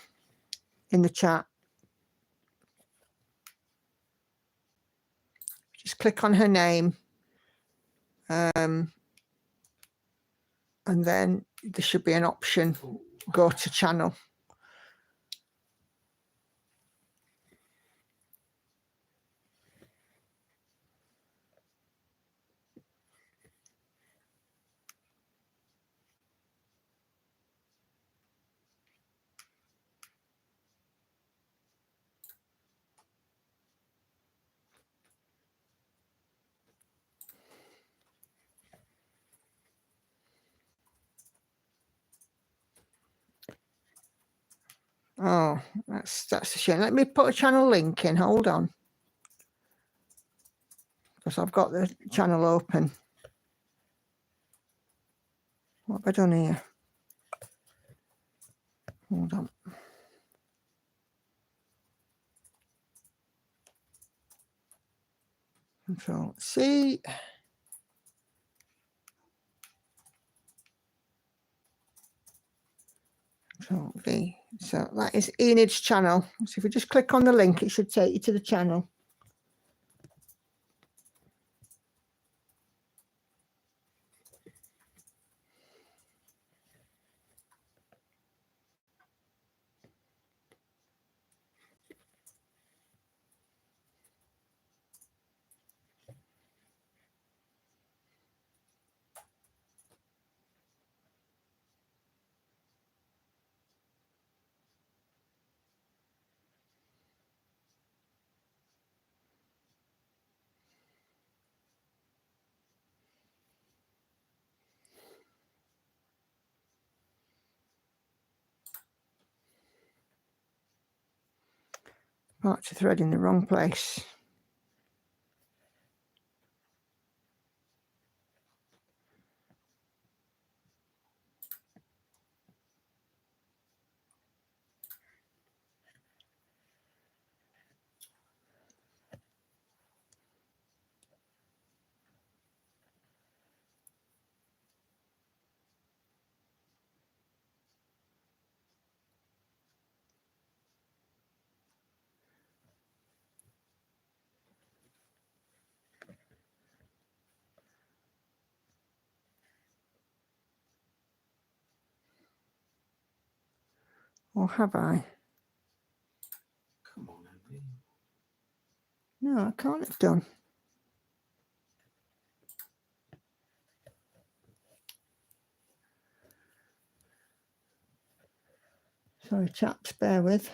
in the chat. Just click on her name. And then there should be an option, go to channel. Oh, that's a shame. Let me put a channel link in. Hold on. Because I've got the channel open. What have I done here? Hold on. Control C. Control V. So that is Enid's channel. So if you just click on the link, it should take you to the channel. Marked a thread in the wrong place. Or have I? Come on, Andy. No, I can't have done. Sorry, chaps, bear with.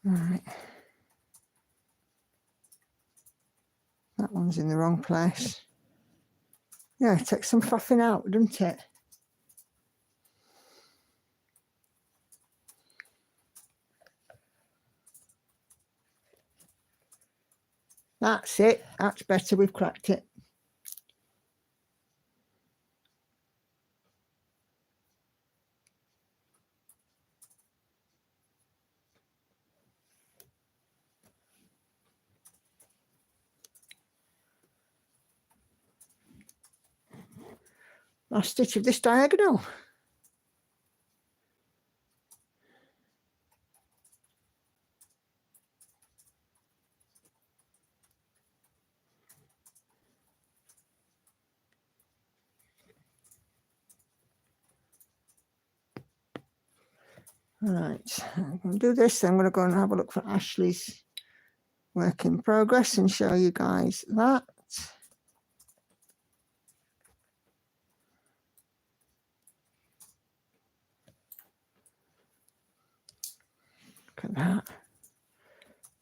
Right. That one's in the wrong place. Yeah, it takes some faffing out, doesn't it? That's it. That's better. We've cracked it. Last stitch of this diagonal. All right, I'm going to do this. I'm going to go and have a look for Ashley's work in progress and show you guys that. Look at that.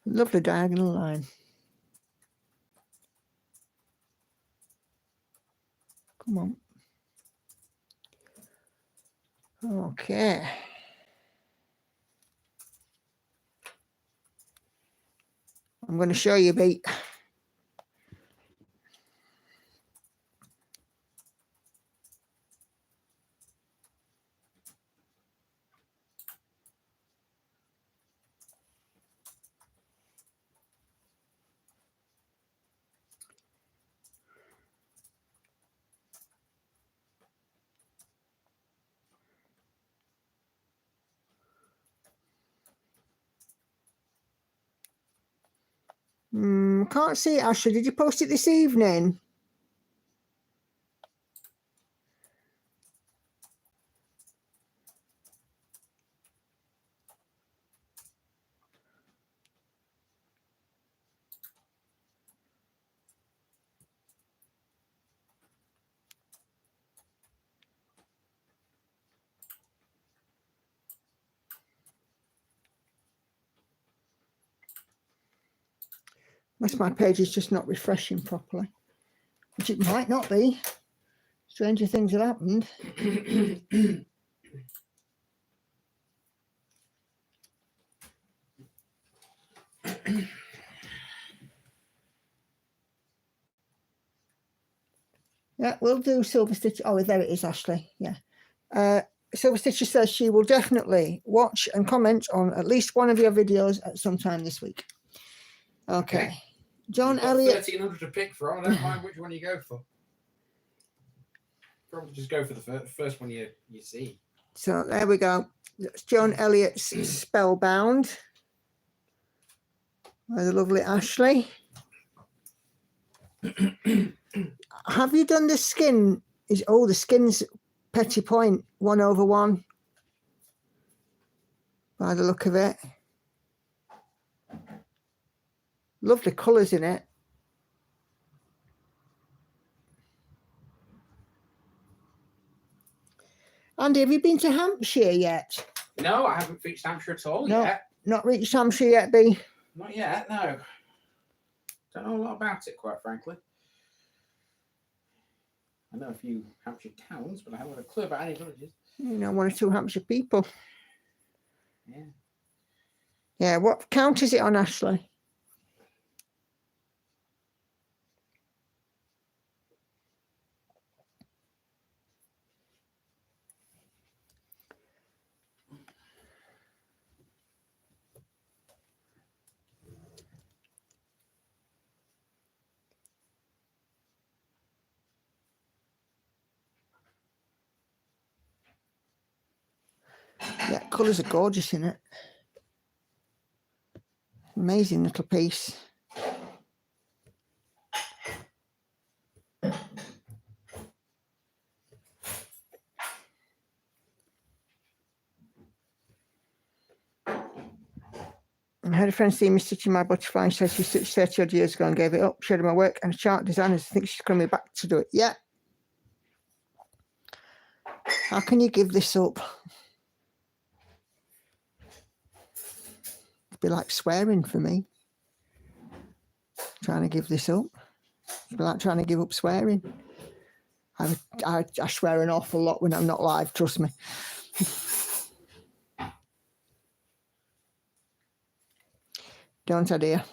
Lovely diagonal line. Come on. Okay. I'm going to show you, Beat. Can't see it, Ashley. Did you post it this evening? Unless my page is just not refreshing properly, which it might not be. Stranger things have happened. Yeah, we'll do Silver Stitch. Oh, there it is, Ashley. Yeah. Silver Stitcher says she will definitely watch and comment on at least one of your videos at some time this week. Okay. John Elliott. 1,300 to pick from. I don't mind which one you go for. Probably just go for the first one you see. So there we go. That's John Elliott's Spellbound by the lovely Ashley. Have you done the skin? The skin's Petty Point 1/1 by the look of it. Lovely colours in it. Andy, have you been to Hampshire yet? No, I haven't reached Hampshire at all yet. Not reached Hampshire yet, B? Not yet, no. Don't know a lot about it, quite frankly. I know a few Hampshire towns, but I haven't got a clue about any villages. You know, 1 or 2 Hampshire people. Yeah. Yeah, what count is it on, Ashley? Yeah, colours are gorgeous in it. Amazing little piece. I had a friend see me stitching my butterfly and said she stitched 30 odd years ago and gave it up. Showed her my work and a chart designer thinks she's coming back to do it. Yeah. How can you give this up? It'd be like swearing for me. Trying to give this up. It'd be like trying to give up swearing. I swear an awful lot when I'm not live, trust me. Don't I, dear?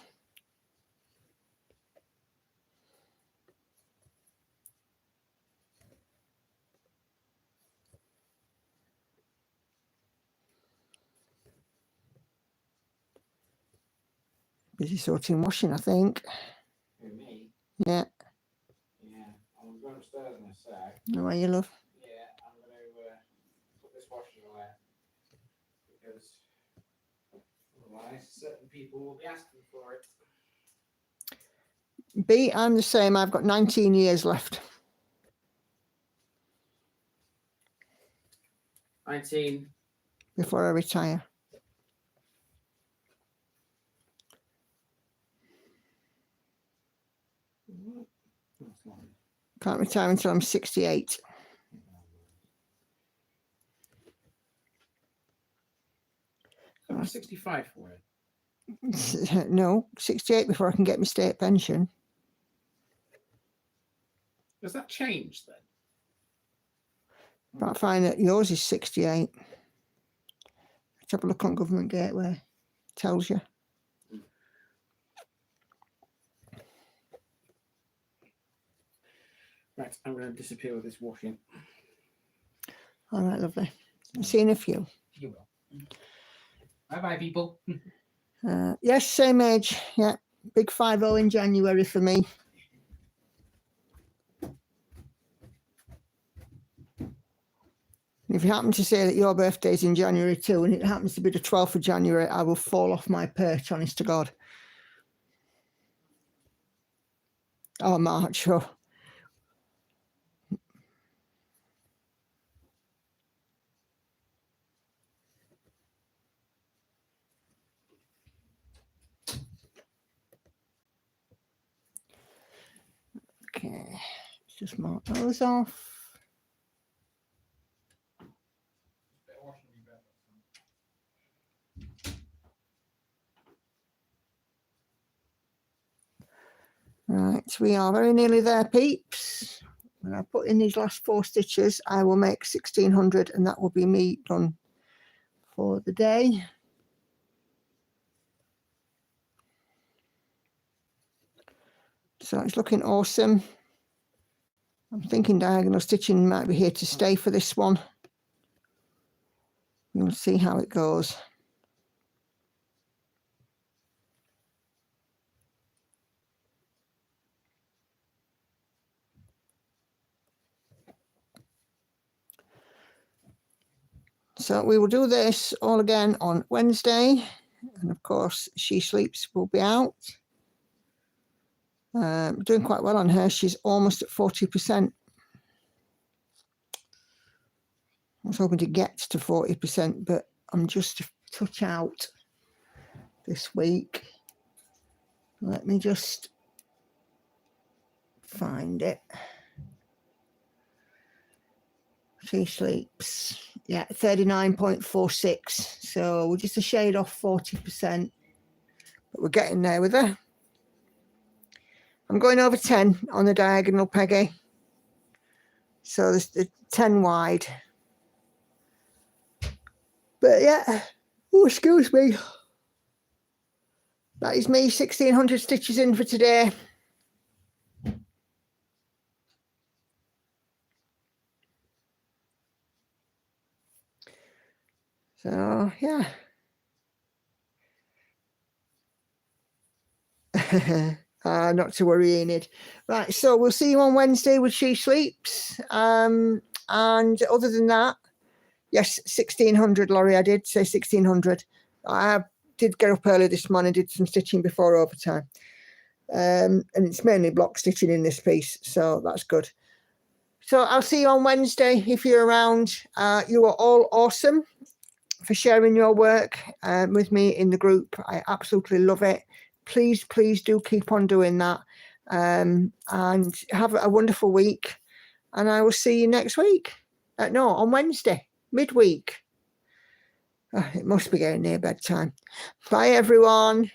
Busy sorting washing, I think. Who, me? Yeah. Yeah. I'm going upstairs in a sec. How are you, love? Yeah, I'm going to put this washing away. Because otherwise, certain people will be asking for it. B, I'm the same. I've got 19 years left. 19. Before I retire. Can't retire until I'm 68. I'm 65 for it. No, 68 before I can get my state pension. Does that change then? But I find that yours is 68. Let's have a look on Government Gateway. Tells you. Right, I'm going to disappear with this washing. All right, lovely. I've seen a few. You will. Bye-bye, people. Yes, same age. Yeah, big 50 in January for me. If you happen to say that your birthday is in January too, and it happens to be the 12th of January, I will fall off my perch, honest to God. Oh, March, oh. Okay, let's just mark those off. Right, we are very nearly there, peeps. When I put in these last 4 stitches, I will make 1600, and that will be me done for the day. So it's looking awesome. I'm thinking diagonal stitching might be here to stay for this one. We'll see how it goes. So we will do this all again on Wednesday. And of course, She Sleeps will be out. Doing quite well on her. She's almost at 40%. I was hoping to get to 40%, but I'm just a touch out this week. Let me just find it. She Sleeps. Yeah, 39.46. So we're just a shade off 40%. But we're getting there with her. I'm going over 10 on the diagonal, Peggy. So there's the 10 wide. But yeah, oh, excuse me. That is me, 1600 stitches in for today. So yeah. Not to worry, Enid. Right, so we'll see you on Wednesday with She Sleeps. And other than that, yes, 1600, Laurie, I did say 1600. I did get up early this morning, did some stitching before overtime. And it's mainly block stitching in this piece, so that's good. So I'll see you on Wednesday if you're around. You are all awesome for sharing your work with me in the group. I absolutely love it. Please, please do keep on doing that. And have a wonderful week. And I will see you next week. No, on Wednesday, midweek. It must be getting near bedtime. Bye, everyone.